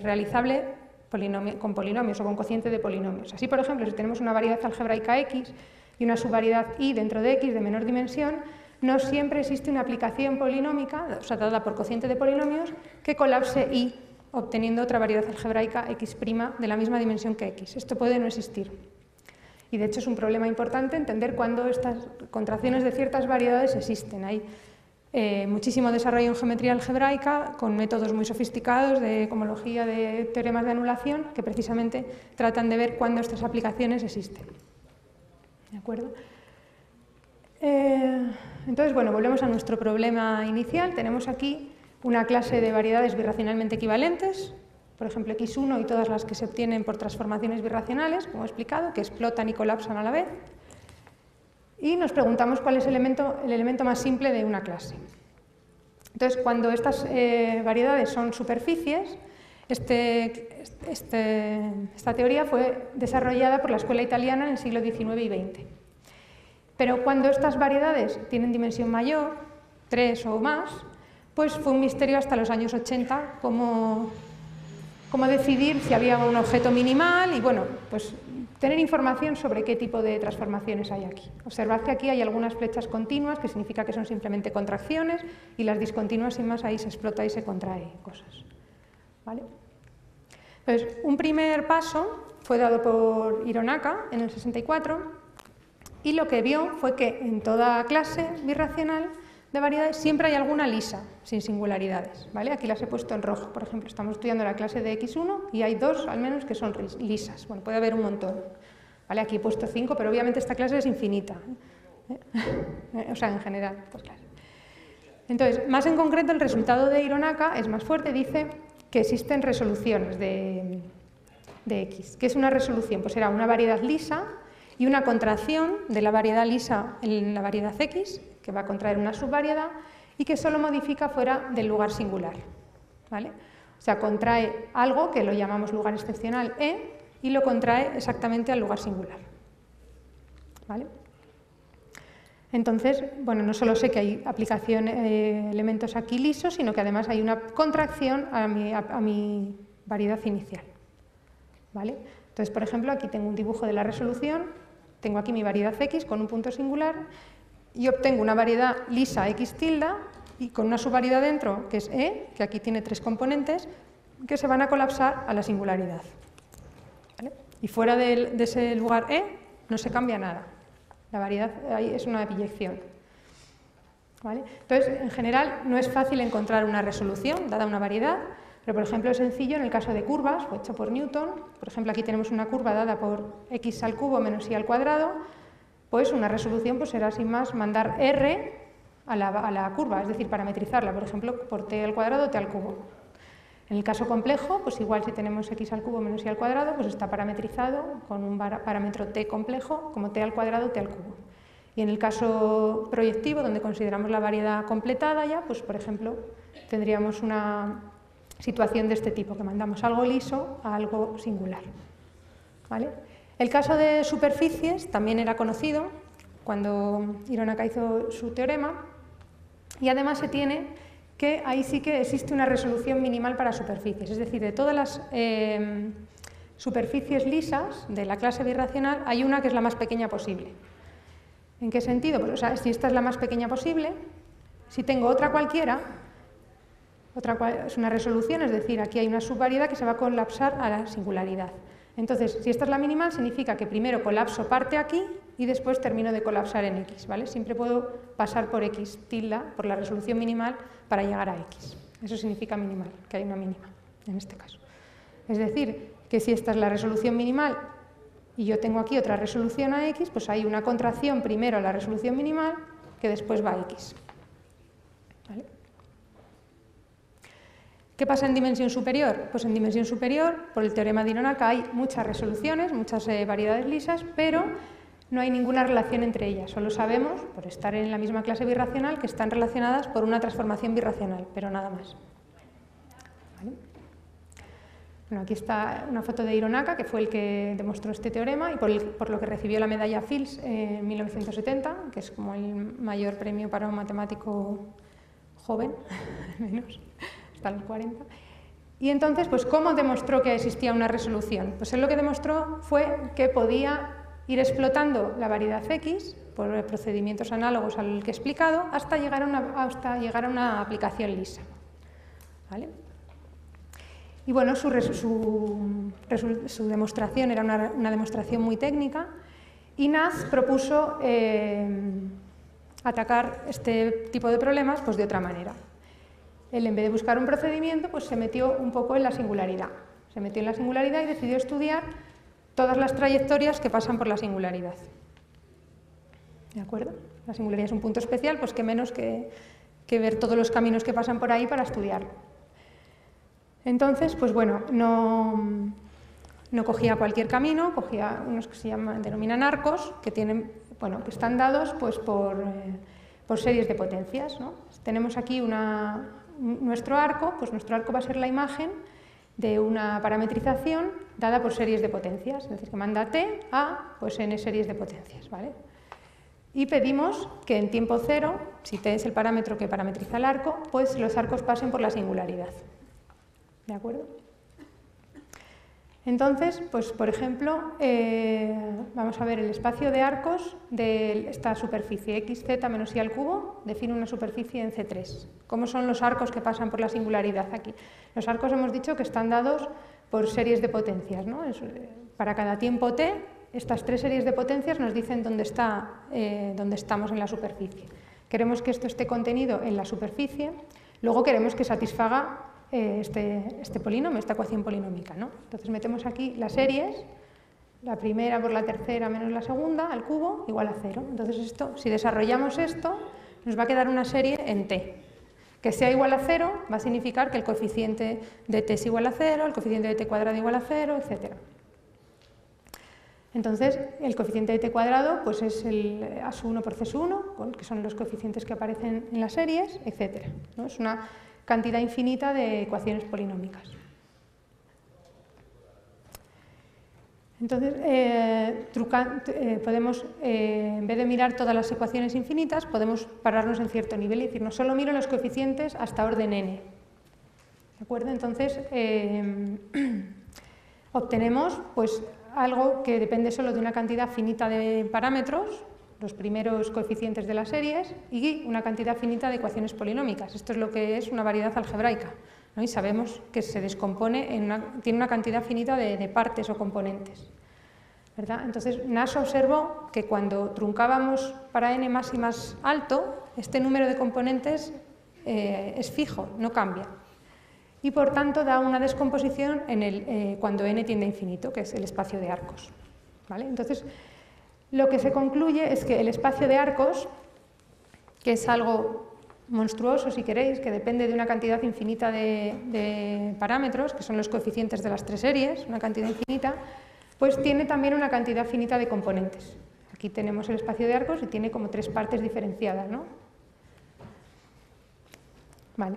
realizable con polinomios o con cociente de polinomios. Así, por ejemplo, si tenemos una variedad algebraica x y una subvariedad y dentro de x de menor dimensión, no siempre existe una aplicación polinómica, o sea, dada por cociente de polinomios, que colapse y, obteniendo otra variedad algebraica x' de la misma dimensión que x. Esto puede no existir. Y de hecho es un problema importante entender cuándo estas contracciones de ciertas variedades existen. Hay muchísimo desarrollo en geometría algebraica con métodos muy sofisticados de cohomología, de teoremas de anulación, que precisamente tratan de ver cuándo estas aplicaciones existen. ¿De acuerdo? Entonces, bueno, volvemos a nuestro problema inicial. Tenemos aquí una clase de variedades birracionalmente equivalentes, por ejemplo, X1 y todas las que se obtienen por transformaciones birracionales, como he explicado, que explotan y colapsan a la vez. Y nos preguntamos cuál es el elemento más simple de una clase. Entonces, cuando estas variedades son superficies, esta teoría fue desarrollada por la escuela italiana en el siglo XIX y XX. Pero cuando estas variedades tienen dimensión mayor, 3 o más, pues fue un misterio hasta los años 80 cómo decidir si había un objeto minimal y, bueno, pues tener información sobre qué tipo de transformaciones hay aquí. Observad que aquí hay algunas flechas continuas, que significa que son simplemente contracciones, y las discontinuas, sin más, ahí se explota y se contrae cosas. ¿Vale? Entonces, un primer paso fue dado por Hironaka en el 64, y lo que vio fue que en toda clase birracional de variedades siempre hay alguna lisa, sin singularidades. ¿Vale? Aquí las he puesto en rojo. Por ejemplo, estamos estudiando la clase de X1 y hay 2 al menos que son lisas. Bueno, puede haber un montón. ¿Vale? Aquí he puesto 5, pero obviamente esta clase es infinita. O sea, en general, estas clases. Entonces, más en concreto, el resultado de Hironaka es más fuerte. Dice que existen resoluciones de X. ¿Qué es una resolución? Pues será una variedad lisa y una contracción de la variedad lisa en la variedad X, que va a contraer una subvariedad, y que solo modifica fuera del lugar singular. ¿Vale? O sea, contrae algo que lo llamamos lugar excepcional E y lo contrae exactamente al lugar singular. ¿Vale? Entonces, bueno, no solo sé que hay elementos aquí lisos, sino que además hay una contracción a mi variedad inicial. ¿Vale? Entonces, por ejemplo, aquí tengo un dibujo de la resolución, tengo aquí mi variedad X con un punto singular, y obtengo una variedad lisa X tilde y con una subvariedad dentro, que es E, que aquí tiene 3 componentes, que se van a colapsar a la singularidad. ¿Vale? Y fuera de ese lugar E no se cambia nada. La variedad ahí es una biyección. ¿Vale? Entonces, en general, no es fácil encontrar una resolución dada una variedad, pero, por ejemplo, es sencillo en el caso de curvas, fue hecho por Newton. Por ejemplo, aquí tenemos una curva dada por x al cubo menos y al cuadrado. Pues una resolución pues será sin más mandar r a la curva, es decir, parametrizarla, por ejemplo, por t al cuadrado, t al cubo. En el caso complejo, pues igual si tenemos x al cubo menos y al cuadrado, pues está parametrizado con un parámetro t complejo como t al cuadrado, t al cubo. Y en el caso proyectivo, donde consideramos la variedad completada ya, pues por ejemplo, tendríamos una situación de este tipo, que mandamos algo liso a algo singular. ¿Vale? El caso de superficies también era conocido cuando Hironaka hizo su teorema, y además se tiene que ahí sí que existe una resolución minimal para superficies, es decir, de todas las superficies lisas de la clase birracional hay una que es la más pequeña posible. ¿En qué sentido? Pues, o sea, si esta es la más pequeña posible, si tengo otra cualquiera, es una resolución, es decir, aquí hay una subvariedad que se va a colapsar a la singularidad. Entonces, si esta es la minimal, significa que primero colapso parte aquí y después termino de colapsar en X, ¿vale? Siempre puedo pasar por X tilde, por la resolución minimal, para llegar a X. Eso significa minimal, que hay una mínima, en este caso. Es decir, que si esta es la resolución minimal y yo tengo aquí otra resolución a X, pues hay una contracción primero a la resolución minimal que después va a X. ¿Vale? ¿Qué pasa en dimensión superior? Pues en dimensión superior, por el teorema de Hironaka, hay muchas resoluciones, muchas variedades lisas, pero no hay ninguna relación entre ellas. Solo sabemos, por estar en la misma clase birracional, que están relacionadas por una transformación birracional, pero nada más. ¿Vale? Bueno, aquí está una foto de Hironaka, que fue el que demostró este teorema y por lo que recibió la medalla Fields en 1970, que es como el mayor premio para un matemático joven, menos. Hasta los 40. Y entonces, pues, ¿cómo demostró que existía una resolución? Pues él lo que demostró fue que podía ir explotando la variedad X por procedimientos análogos al que he explicado hasta llegar a una aplicación lisa. ¿Vale? Y bueno, su demostración era una demostración muy técnica y Naz propuso atacar este tipo de problemas pues, de otra manera. Él, en vez de buscar un procedimiento, pues se metió un poco en la singularidad. Se metió en la singularidad y decidió estudiar todas las trayectorias que pasan por la singularidad. ¿De acuerdo? La singularidad es un punto especial, pues qué menos que ver todos los caminos que pasan por ahí para estudiarlo. Entonces, pues bueno, no cogía cualquier camino, cogía unos que se denominan arcos, que tienen, bueno, que están dados pues por series de potencias, ¿no? Tenemos aquí nuestro arco, pues nuestro arco va a ser la imagen de una parametrización dada por series de potencias, es decir, que manda t a pues n series de potencias, ¿vale? Y pedimos que en tiempo cero, si t es el parámetro que parametriza el arco, pues los arcos pasen por la singularidad. ¿De acuerdo? Entonces, pues por ejemplo, vamos a ver el espacio de arcos de esta superficie x, z menos y al cubo, define una superficie en C3. ¿Cómo son los arcos que pasan por la singularidad aquí? Los arcos hemos dicho que están dados por series de potencias, ¿no? Para cada tiempo t, estas tres series de potencias nos dicen dónde estamos en la superficie. Queremos que esto esté contenido en la superficie, luego queremos que satisfaga este polinomio, esta ecuación polinómica, ¿no? Entonces metemos aquí las series, la primera por la tercera menos la segunda, al cubo, igual a 0. Entonces esto, si desarrollamos esto, nos va a quedar una serie en t. Que sea igual a 0 va a significar que el coeficiente de t es igual a 0, el coeficiente de t cuadrado igual a 0, etc. Entonces, el coeficiente de t cuadrado pues es el A1 por C1, que son los coeficientes que aparecen en las series, etc., ¿no? Es una cantidad infinita de ecuaciones polinómicas. Entonces, podemos, en vez de mirar todas las ecuaciones infinitas, podemos pararnos en cierto nivel y decir, no solo miro los coeficientes hasta orden n. ¿De acuerdo? Entonces, obtenemos pues, algo que depende solo de una cantidad finita de parámetros, los primeros coeficientes de las series, y una cantidad finita de ecuaciones polinómicas. Esto es lo que es una variedad algebraica, ¿no? Y sabemos que se descompone, tiene una cantidad finita de partes o componentes, ¿verdad? Entonces, Nash observó que cuando truncábamos para n más y más alto, este número de componentes es fijo, no cambia. Y por tanto da una descomposición cuando n tiende a infinito, que es el espacio de arcos, ¿vale? Entonces, lo que se concluye es que el espacio de arcos, que es algo monstruoso, si queréis, que depende de una cantidad infinita de parámetros, que son los coeficientes de las tres series, una cantidad infinita, pues tiene también una cantidad finita de componentes. Aquí tenemos el espacio de arcos y tiene como tres partes diferenciadas, ¿no? Vale.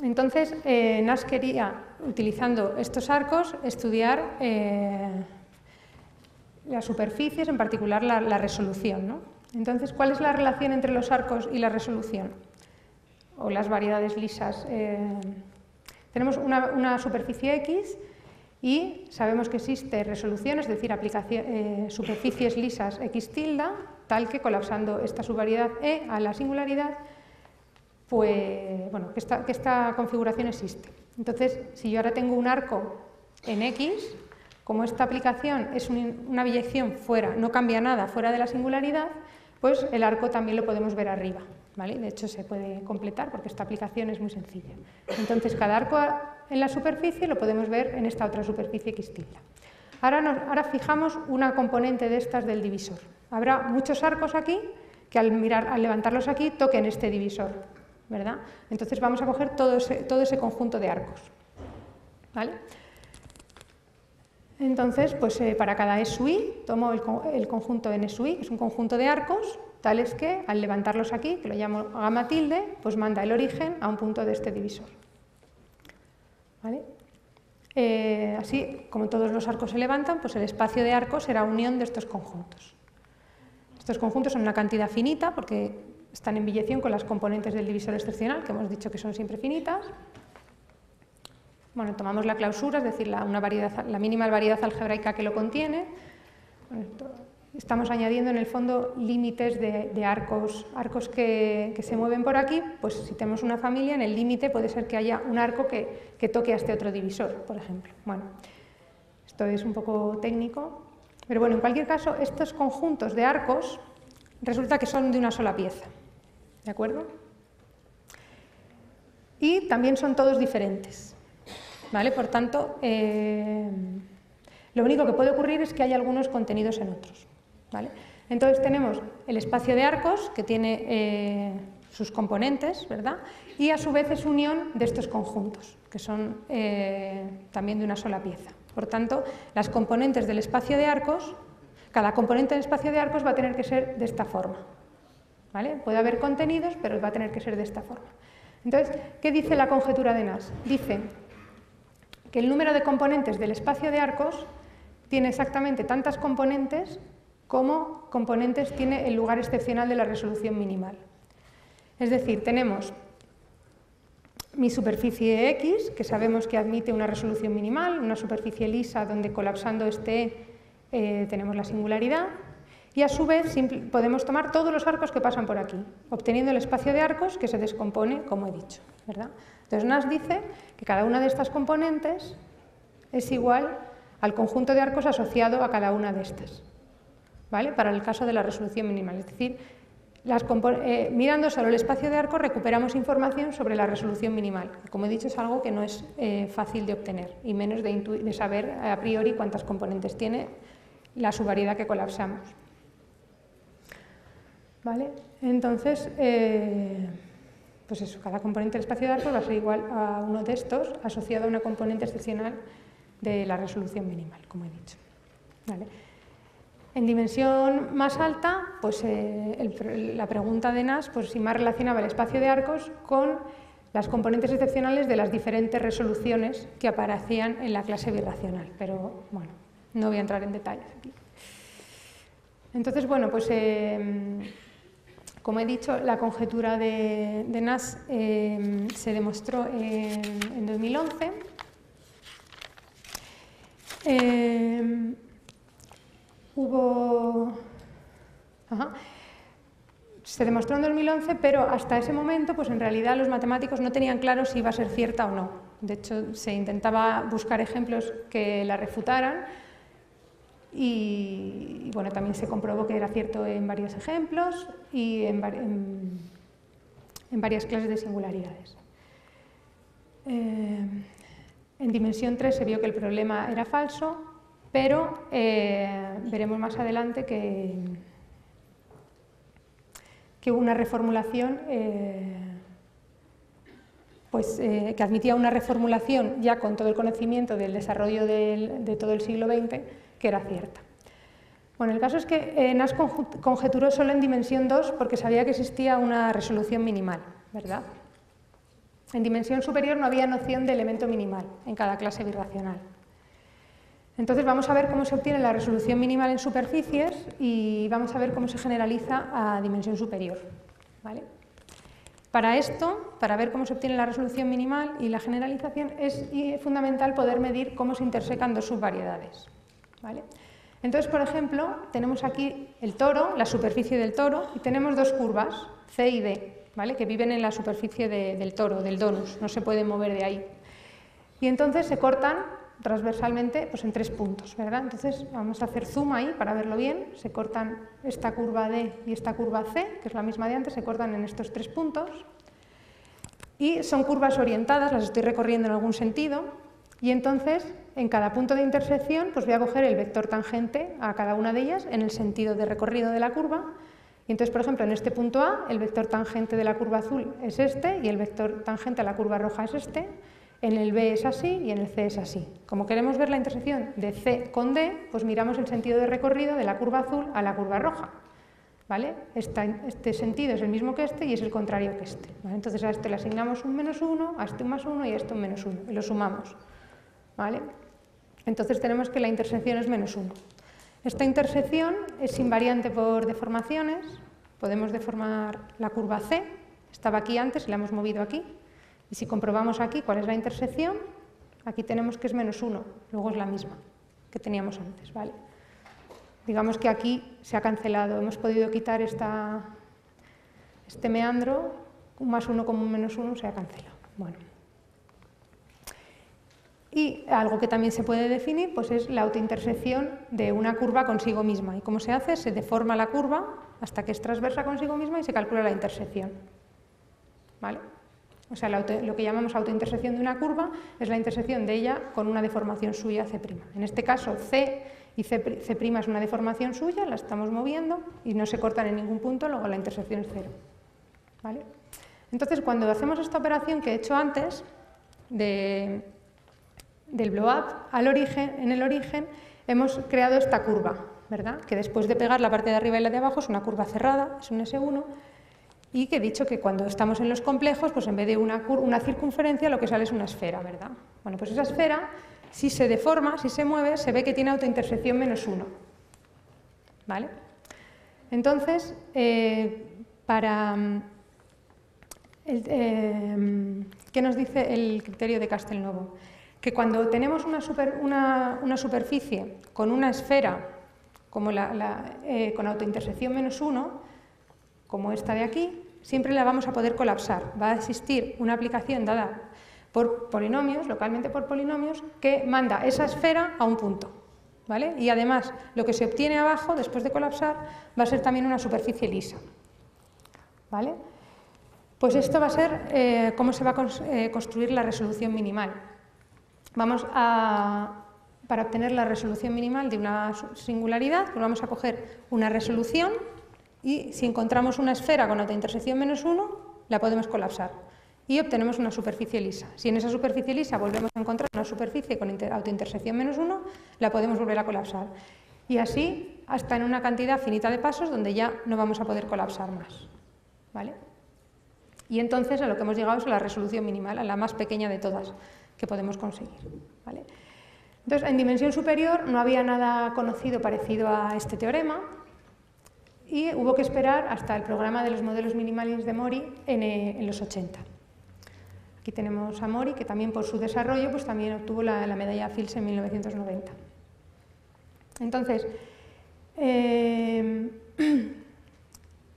Entonces, Nash quería, utilizando estos arcos, estudiar las superficies, en particular la resolución, ¿no? Entonces, ¿cuál es la relación entre los arcos y la resolución? O las variedades lisas. Tenemos una superficie X y sabemos que existe resolución, es decir, superficies lisas X tilde, tal que colapsando esta subvariedad E a la singularidad, pues, bueno, que esta configuración existe. Entonces, si yo ahora tengo un arco en X, como esta aplicación es una biyección fuera, no cambia nada fuera de la singularidad, pues el arco también lo podemos ver arriba, ¿vale? De hecho, se puede completar porque esta aplicación es muy sencilla. Entonces, cada arco en la superficie lo podemos ver en esta otra superficie X tilde. Ahora fijamos una componente de estas del divisor. Habrá muchos arcos aquí que al levantarlos aquí toquen este divisor, ¿verdad? Entonces vamos a coger todo ese conjunto de arcos, ¿vale? Entonces, pues para cada E sub i, tomo el conjunto N sub i, que es un conjunto de arcos, tales que al levantarlos aquí, que lo llamo gamma tilde, pues manda el origen a un punto de este divisor, ¿vale? Así, como todos los arcos se levantan, pues el espacio de arcos será unión de estos conjuntos. Estos conjuntos son una cantidad finita, porque están en biyección con las componentes del divisor excepcional, que hemos dicho que son siempre finitas. Bueno, tomamos la clausura, es decir, la mínima variedad algebraica que lo contiene. Bueno, estamos añadiendo en el fondo límites de arcos que se mueven por aquí. Pues si tenemos una familia, en el límite puede ser que haya un arco que toque a este otro divisor, por ejemplo. Bueno, esto es un poco técnico, pero bueno, en cualquier caso, estos conjuntos de arcos resulta que son de una sola pieza, ¿de acuerdo? Y también son todos diferentes. ¿Vale? Por tanto, lo único que puede ocurrir es que hay algunos contenidos en otros, ¿vale? Entonces tenemos el espacio de arcos, que tiene sus componentes, ¿verdad? Y a su vez es unión de estos conjuntos, que son también de una sola pieza. Por tanto, las componentes del espacio de arcos, cada componente del espacio de arcos va a tener que ser de esta forma, ¿vale? Puede haber contenidos, pero va a tener que ser de esta forma. Entonces, ¿qué dice la conjetura de Nash? Dice que el número de componentes del espacio de arcos tiene exactamente tantas componentes como componentes tiene el lugar excepcional de la resolución minimal. Es decir, tenemos mi superficie X, que sabemos que admite una resolución minimal, una superficie lisa donde colapsando este tenemos la singularidad, y a su vez podemos tomar todos los arcos que pasan por aquí, obteniendo el espacio de arcos que se descompone, como he dicho, ¿verdad? Entonces Nash dice que cada una de estas componentes es igual al conjunto de arcos asociado a cada una de estas, ¿vale? Para el caso de la resolución minimal, es decir, mirando solo el espacio de arcos recuperamos información sobre la resolución minimal. Como he dicho, es algo que no es fácil de obtener, y menos de saber a priori cuántas componentes tiene la subvariedad que colapsamos. ¿Vale? Entonces, pues eso, cada componente del espacio de arcos va a ser igual a uno de estos asociado a una componente excepcional de la resolución minimal, como he dicho. ¿Vale? En dimensión más alta, pues la pregunta de Nash, pues si más relacionaba el espacio de arcos con las componentes excepcionales de las diferentes resoluciones que aparecían en la clase birracional, pero bueno, no voy a entrar en detalles aquí. Entonces, bueno, pues como he dicho, la conjetura de Nash se demostró en 2011. Se demostró en 2011, pero hasta ese momento, pues en realidad los matemáticos no tenían claro si iba a ser cierta o no. De hecho, se intentaba buscar ejemplos que la refutaran y bueno, también se comprobó que era cierto en varios ejemplos y en varias clases de singularidades. En dimensión 3 se vio que el problema era falso, pero veremos más adelante que hubo una reformulación, que admitía una reformulación ya con todo el conocimiento del desarrollo de todo el siglo XX, que era cierta. Bueno, el caso es que Nash conjeturó solo en dimensión 2 porque sabía que existía una resolución minimal, ¿verdad? En dimensión superior no había noción de elemento minimal en cada clase birracional. Entonces vamos a ver cómo se obtiene la resolución minimal en superficies y vamos a ver cómo se generaliza a dimensión superior, ¿vale? Para esto, para ver cómo se obtiene la resolución minimal y la generalización, es fundamental poder medir cómo se intersecan dos subvariedades, ¿vale? Entonces, por ejemplo, tenemos aquí el toro, la superficie del toro, y tenemos dos curvas, C y D, ¿vale? Que viven en la superficie del toro, del donus, no se pueden mover de ahí. Y entonces se cortan transversalmente pues en 3 puntos, ¿verdad? Entonces vamos a hacer zoom ahí para verlo bien. Se cortan esta curva D y esta curva C, que es la misma de antes, se cortan en estos 3 puntos. Y son curvas orientadas, las estoy recorriendo en algún sentido. Y entonces, en cada punto de intersección, pues voy a coger el vector tangente a cada una de ellas en el sentido de recorrido de la curva. Y entonces, por ejemplo, en este punto A, el vector tangente de la curva azul es este y el vector tangente a la curva roja es este. En el B es así y en el C es así. Como queremos ver la intersección de C con D, pues miramos el sentido de recorrido de la curva azul a la curva roja, ¿vale? Este sentido es el mismo que este y es el contrario que este, ¿vale? Entonces a este le asignamos un -1, a este un +1 y a este un -1 y lo sumamos, ¿vale? Entonces tenemos que la intersección es -1. Esta intersección es invariante por deformaciones. Podemos deformar la curva C, estaba aquí antes y la hemos movido aquí. Y si comprobamos aquí cuál es la intersección, aquí tenemos que es -1, luego es la misma que teníamos antes, ¿vale? Digamos que aquí se ha cancelado, hemos podido quitar este meandro, un +1 como un -1 se ha cancelado. Bueno. Y algo que también se puede definir pues es la autointersección de una curva consigo misma. ¿Y cómo se hace? Se deforma la curva hasta que es transversa consigo misma y se calcula la intersección, ¿vale? O sea, lo que llamamos autointersección de una curva es la intersección de ella con una deformación suya C'. En este caso, C y C' es una deformación suya, la estamos moviendo y no se cortan en ningún punto, luego la intersección es 0. ¿Vale? Entonces, cuando hacemos esta operación que he hecho antes, del blow-up en el origen, hemos creado esta curva, ¿verdad? Que después de pegar la parte de arriba y la de abajo es una curva cerrada, es un S1, y que he dicho que cuando estamos en los complejos, pues en vez de una circunferencia, lo que sale es una esfera, ¿verdad? Bueno, pues esa esfera, si se deforma, si se mueve, se ve que tiene autointersección -1. ¿Vale? Entonces, ¿qué nos dice el criterio de Castelnuovo? Que cuando tenemos una superficie con una esfera como con autointersección -1, como esta de aquí, siempre la vamos a poder colapsar. Va a existir una aplicación dada por polinomios, localmente por polinomios, que manda esa esfera a un punto. ¿Vale? Y además, lo que se obtiene abajo, después de colapsar, va a ser también una superficie lisa. ¿Vale? Pues esto va a ser cómo se va a construir la resolución minimal. Para obtener la resolución minimal de una singularidad, pues vamos a coger una resolución y si encontramos una esfera con autointersección -1, la podemos colapsar y obtenemos una superficie lisa. Si en esa superficie lisa volvemos a encontrar una superficie con autointersección -1, la podemos volver a colapsar. Y así hasta en una cantidad finita de pasos donde ya no vamos a poder colapsar más. ¿Vale? Y entonces a lo que hemos llegado es a la resolución minimal, a la más pequeña de todas que podemos conseguir. ¿Vale? Entonces, en dimensión superior no había nada conocido parecido a este teorema y hubo que esperar hasta el programa de los modelos minimales de Mori en los 80. Aquí tenemos a Mori, que también por su desarrollo pues también obtuvo la medalla Fields en 1990. Entonces,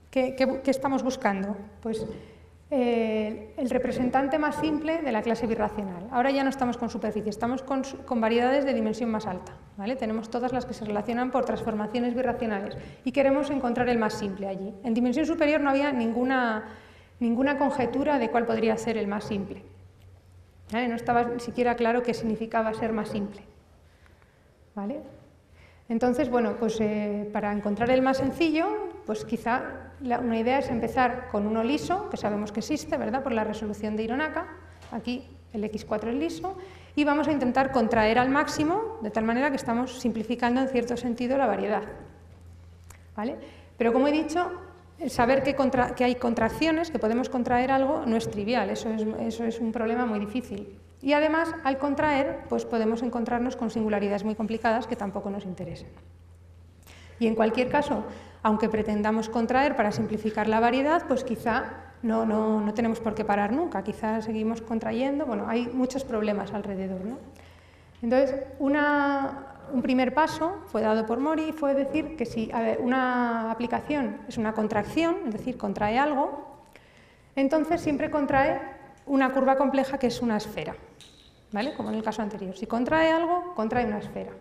¿qué estamos buscando? Pues el representante más simple de la clase birracional. Ahora ya no estamos con superficie, estamos con variedades de dimensión más alta. ¿Vale? Tenemos todas las que se relacionan por transformaciones birracionales y queremos encontrar el más simple allí. En dimensión superior no había ninguna conjetura de cuál podría ser el más simple. ¿Vale? No estaba ni siquiera claro qué significaba ser más simple. ¿Vale? Entonces, bueno, pues para encontrar el más sencillo, pues quizá una idea es empezar con uno liso, que sabemos que existe, ¿verdad?, por la resolución de Hironaka. Aquí el X4 es liso, y vamos a intentar contraer al máximo, de tal manera que estamos simplificando en cierto sentido la variedad. ¿Vale? Pero como he dicho, saber que hay contracciones, que podemos contraer algo, no es trivial, eso es un problema muy difícil. Y además, al contraer, pues podemos encontrarnos con singularidades muy complicadas que tampoco nos interesan. Y en cualquier caso, aunque pretendamos contraer para simplificar la variedad, pues quizá no tenemos por qué parar nunca, quizá seguimos contrayendo, bueno, hay muchos problemas alrededor, ¿no? Entonces, un primer paso fue dado por Mori, fue decir que si una aplicación es una contracción, es decir, contrae algo, entonces siempre contrae una curva compleja que es una esfera, ¿vale? Como en el caso anterior. Si contrae algo, contrae una esfera.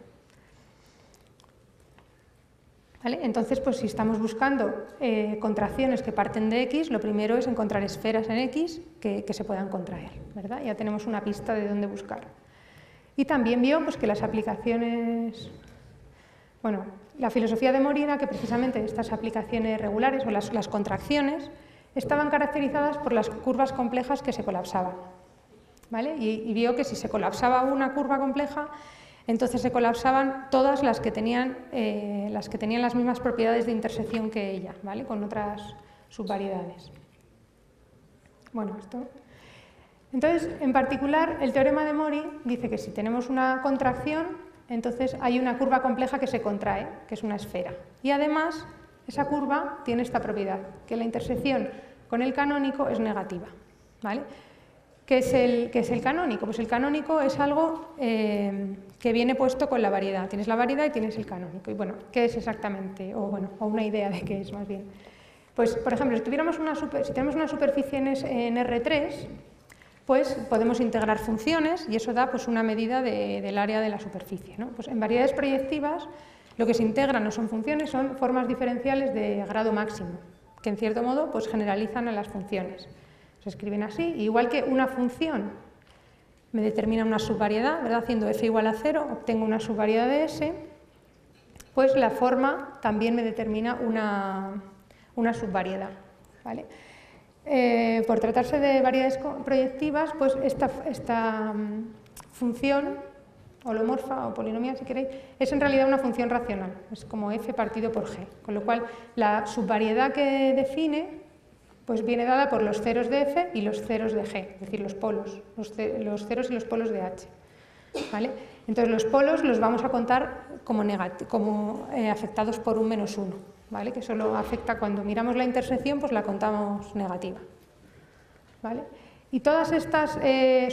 ¿Vale? Entonces, pues si estamos buscando contracciones que parten de X, lo primero es encontrar esferas en X que se puedan contraer, ¿verdad? Ya tenemos una pista de dónde buscar. Y también vio pues, que las aplicaciones... Bueno, la filosofía de Mori era que precisamente estas aplicaciones regulares o las contracciones estaban caracterizadas por las curvas complejas que se colapsaban, ¿vale? Y vio que si se colapsaba una curva compleja, entonces se colapsaban todas las que tenían las mismas propiedades de intersección que ella, ¿vale? Con otras subvariedades. Bueno, esto... Entonces, en particular, el teorema de Mori dice que si tenemos una contracción, entonces hay una curva compleja que se contrae, que es una esfera. Y además, esa curva tiene esta propiedad, que la intersección con el canónico es negativa, ¿vale? ¿Qué es el canónico? Pues el canónico es algo que viene puesto con la variedad. Tienes la variedad y tienes el canónico. Y bueno, ¿qué es exactamente? O una idea de qué es más bien. Pues, por ejemplo, si tenemos una superficie en R3, pues podemos integrar funciones y eso da pues, una medida del área de la superficie, ¿no? Pues en variedades proyectivas lo que se integra no son funciones, son formas diferenciales de grado máximo, que en cierto modo pues, generalizan a las funciones. Se escriben así, igual que una función me determina una subvariedad, ¿verdad? Haciendo f igual a 0, obtengo una subvariedad de S, pues la forma también me determina una subvariedad, ¿vale? Por tratarse de variedades proyectivas, pues esta función holomorfa o polinomial, si queréis, es en realidad una función racional, es como f partido por g, con lo cual la subvariedad que define pues viene dada por los ceros de f y los ceros de g, es decir, los polos, los ceros y los polos de h, ¿vale? Entonces los polos los vamos a contar como afectados por un menos 1, ¿vale? Que solo afecta cuando miramos la intersección, pues la contamos negativa, ¿vale? Y todas estas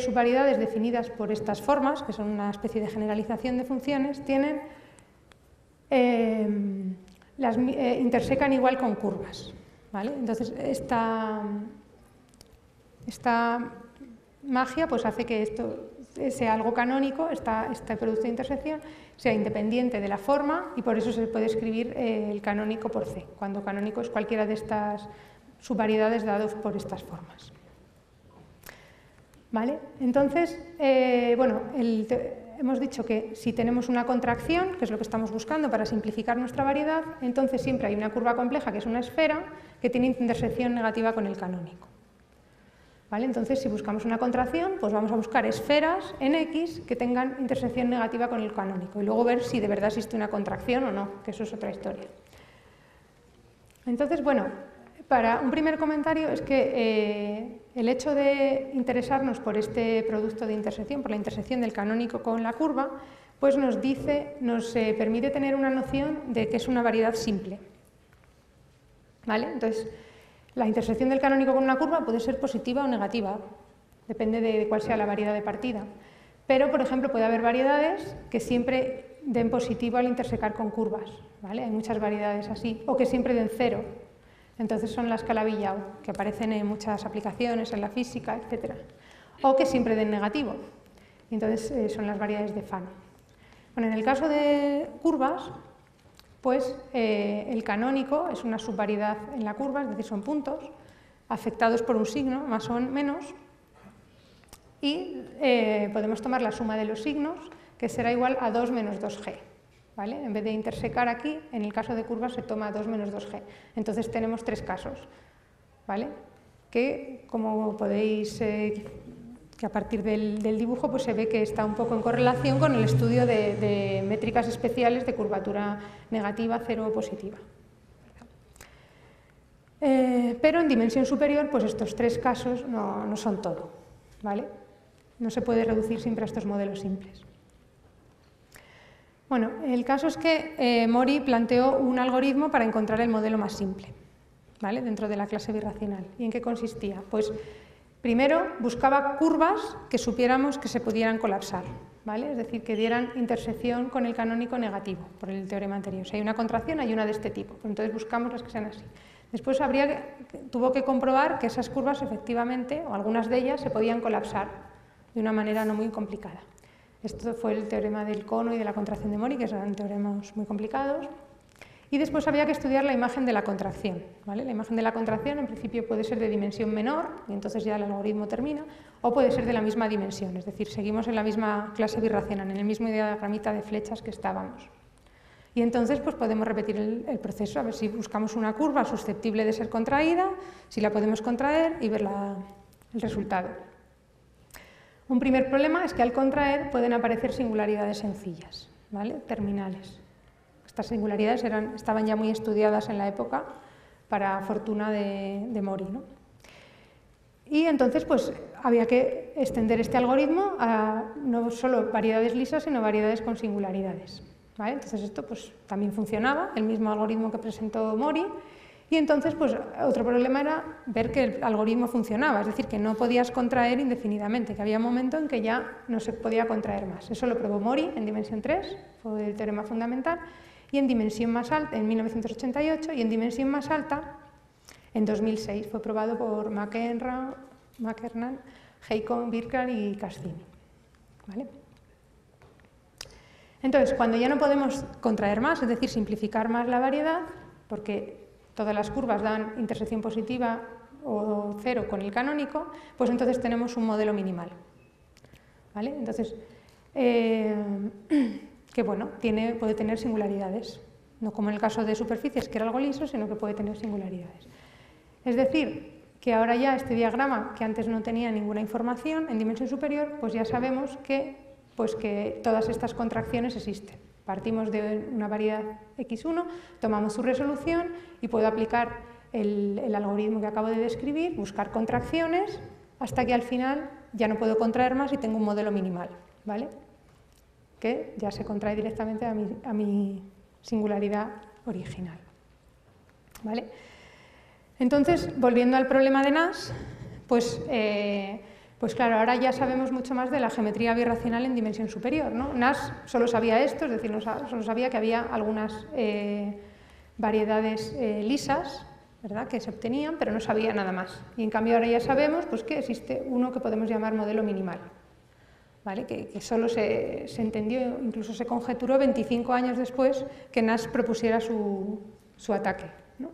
subvariedades definidas por estas formas, que son una especie de generalización de funciones, tienen, intersecan igual con curvas, ¿vale? Entonces, esta magia pues, hace que esto sea algo canónico, este producto de intersección, sea independiente de la forma y por eso se puede escribir el canónico por C, cuando canónico es cualquiera de estas subvariedades dados por estas formas. ¿Vale? Entonces, bueno, hemos dicho que si tenemos una contracción, que es lo que estamos buscando para simplificar nuestra variedad, entonces siempre hay una curva compleja, que es una esfera, que tiene intersección negativa con el canónico. ¿Vale? Entonces, si buscamos una contracción, pues vamos a buscar esferas en X que tengan intersección negativa con el canónico y luego ver si de verdad existe una contracción o no, que eso es otra historia. Entonces, bueno, para un primer comentario es que el hecho de interesarnos por este producto de intersección, por la intersección del canónico con la curva, pues nos permite tener una noción de que es una variedad simple. ¿Vale? Entonces, la intersección del canónico con una curva puede ser positiva o negativa, depende de cuál sea la variedad de partida. Pero, por ejemplo, puede haber variedades que siempre den positivo al intersecar con curvas, ¿vale? Hay muchas variedades así, o que siempre den cero. Entonces son las Calabi-Yau, que aparecen en muchas aplicaciones, en la física, etc. O que siempre den negativo. Entonces son las variedades de Fano. Bueno, en el caso de curvas, pues el canónico es una subvariedad en la curva, es decir, son puntos afectados por un signo, más o menos, y podemos tomar la suma de los signos, que será igual a 2 menos 2g. ¿Vale? En vez de intersecar aquí, en el caso de curvas se toma 2 menos 2g. Entonces tenemos tres casos, ¿vale? Que, como podéis, que a partir del dibujo pues se ve que está un poco en correlación con el estudio de métricas especiales de curvatura negativa, cero o positiva. Pero en dimensión superior, pues estos tres casos no son todo, ¿vale? No se puede reducir siempre a estos modelos simples. Bueno, el caso es que Mori planteó un algoritmo para encontrar el modelo más simple, ¿vale? Dentro de la clase birracional. ¿Y en qué consistía? Pues primero buscaba curvas que supiéramos que se pudieran colapsar, ¿vale? Es decir, que dieran intersección con el canónico negativo, por el teorema anterior. Si hay una contracción, hay una de este tipo, pues entonces buscamos las que sean así. Después tuvo que comprobar que esas curvas efectivamente, o algunas de ellas, se podían colapsar de una manera no muy complicada. Esto fue el teorema del cono y de la contracción de Mori, que eran teoremas muy complicados. Y después había que estudiar la imagen de la contracción, ¿vale? La imagen de la contracción en principio puede ser de dimensión menor, y entonces ya el algoritmo termina, o puede ser de la misma dimensión, es decir, seguimos en la misma clase birracional, en el mismo diagramita de flechas que estábamos. Y entonces pues podemos repetir el proceso, a ver si buscamos una curva susceptible de ser contraída, si la podemos contraer y ver el resultado. Un primer problema es que al contraer pueden aparecer singularidades sencillas, ¿vale? Terminales. Estas singularidades estaban ya muy estudiadas en la época, para fortuna de Mori, ¿no? Y entonces pues había que extender este algoritmo a no solo variedades lisas, sino variedades con singularidades, ¿vale? Entonces esto pues también funcionaba, el mismo algoritmo que presentó Mori. Y entonces, pues, otro problema era ver que el algoritmo funcionaba, es decir, que no podías contraer indefinidamente, que había un momento en que ya no se podía contraer más. Eso lo probó Mori en dimensión 3, fue el teorema fundamental, y en dimensión más alta, en 1988, y en dimensión más alta, en 2006, fue probado por McKernan, Heikon, Birkar y Cassini, ¿vale? Entonces, cuando ya no podemos contraer más, es decir, simplificar más la variedad, porque todas las curvas dan intersección positiva o cero con el canónico, pues entonces tenemos un modelo minimal, ¿vale? Entonces, que bueno, puede tener singularidades, no como en el caso de superficies, que era algo liso, sino que puede tener singularidades. Es decir, que ahora ya este diagrama, que antes no tenía ninguna información en dimensión superior, pues ya sabemos que todas estas contracciones existen. Partimos de una variedad x1, tomamos su resolución y puedo aplicar el algoritmo que acabo de describir, buscar contracciones, hasta que al final ya no puedo contraer más y tengo un modelo minimal, ¿vale? Que ya se contrae directamente a mi singularidad original, ¿vale? Entonces, volviendo al problema de Nash, pues claro, ahora ya sabemos mucho más de la geometría birracional en dimensión superior, ¿no? Nash solo sabía esto, es decir, solo sabía que había algunas variedades lisas, ¿verdad?, que se obtenían, pero no sabía nada más. Y en cambio ahora ya sabemos pues, que existe uno que podemos llamar modelo minimal, ¿vale? Que solo se entendió, incluso se conjeturó 25 años después que Nash propusiera su ataque, ¿no?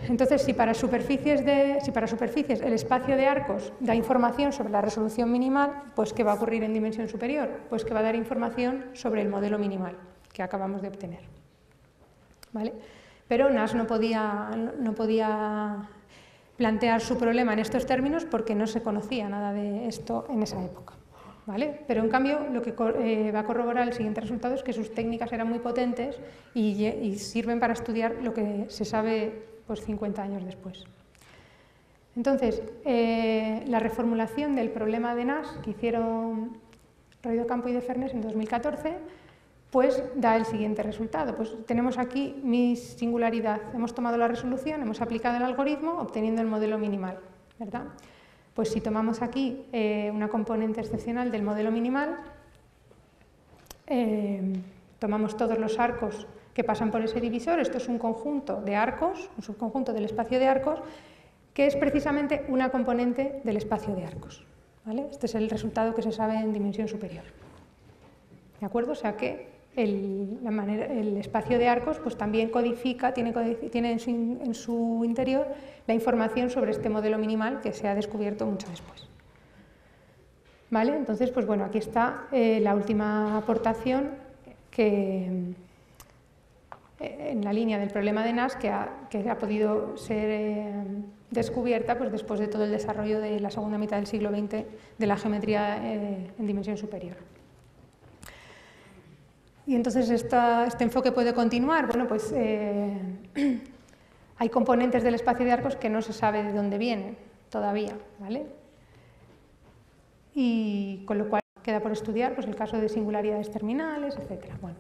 Entonces, si para superficies el espacio de arcos da información sobre la resolución minimal, pues ¿qué va a ocurrir en dimensión superior? Pues que va a dar información sobre el modelo minimal que acabamos de obtener, ¿vale? Pero Nash no podía plantear su problema en estos términos porque no se conocía nada de esto en esa época, ¿vale? Pero en cambio lo que va a corroborar el siguiente resultado es que sus técnicas eran muy potentes y sirven para estudiar lo que se sabe pues 50 años después. Entonces, la reformulación del problema de Nash que hicieron Roy Ocampo y de Fernes en 2014, pues da el siguiente resultado. Pues tenemos aquí mi singularidad. Hemos tomado la resolución, hemos aplicado el algoritmo, obteniendo el modelo minimal, ¿verdad? Pues si tomamos aquí una componente excepcional del modelo minimal, tomamos todos los arcos que pasan por ese divisor, esto es un conjunto de arcos, un subconjunto del espacio de arcos, que es precisamente una componente del espacio de arcos, ¿vale? Este es el resultado que se sabe en dimensión superior, ¿de acuerdo? O sea que el espacio de arcos pues también codifica, tiene en su interior la información sobre este modelo minimal que se ha descubierto mucho después, ¿vale? Entonces, pues bueno, aquí está la última aportación que en la línea del problema de Nash que ha podido ser descubierta pues, después de todo el desarrollo de la segunda mitad del siglo XX de la geometría en dimensión superior. Y entonces este enfoque puede continuar. Bueno, pues hay componentes del espacio de arcos que no se sabe de dónde vienen todavía, ¿vale? Y con lo cual queda por estudiar pues, el caso de singularidades terminales, etc. Bueno.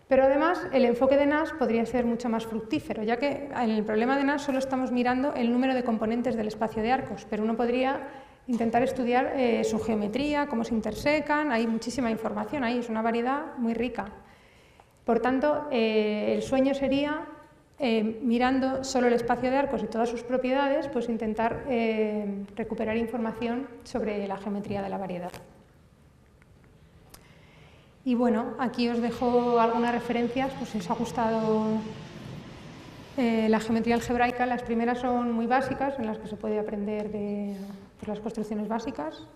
Pero además el enfoque de Nash podría ser mucho más fructífero, ya que en el problema de Nash solo estamos mirando el número de componentes del espacio de arcos, pero uno podría intentar estudiar su geometría, cómo se intersecan, hay muchísima información ahí, es una variedad muy rica. Por tanto, el sueño sería, mirando solo el espacio de arcos y todas sus propiedades, pues intentar recuperar información sobre la geometría de la variedad. Y bueno, aquí os dejo algunas referencias, pues si os ha gustado la geometría algebraica. Las primeras son muy básicas, en las que se puede aprender de las construcciones básicas.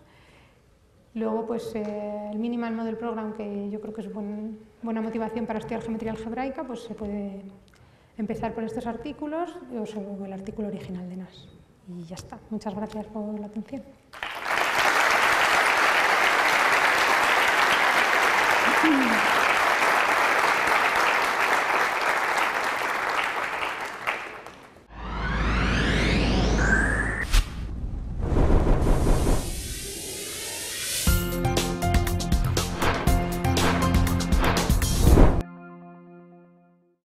Luego, pues el Minimal Model Program, que yo creo que es buena motivación para estudiar geometría algebraica, pues se puede empezar por estos artículos o sobre el artículo original de Nash. Y ya está. Muchas gracias por la atención.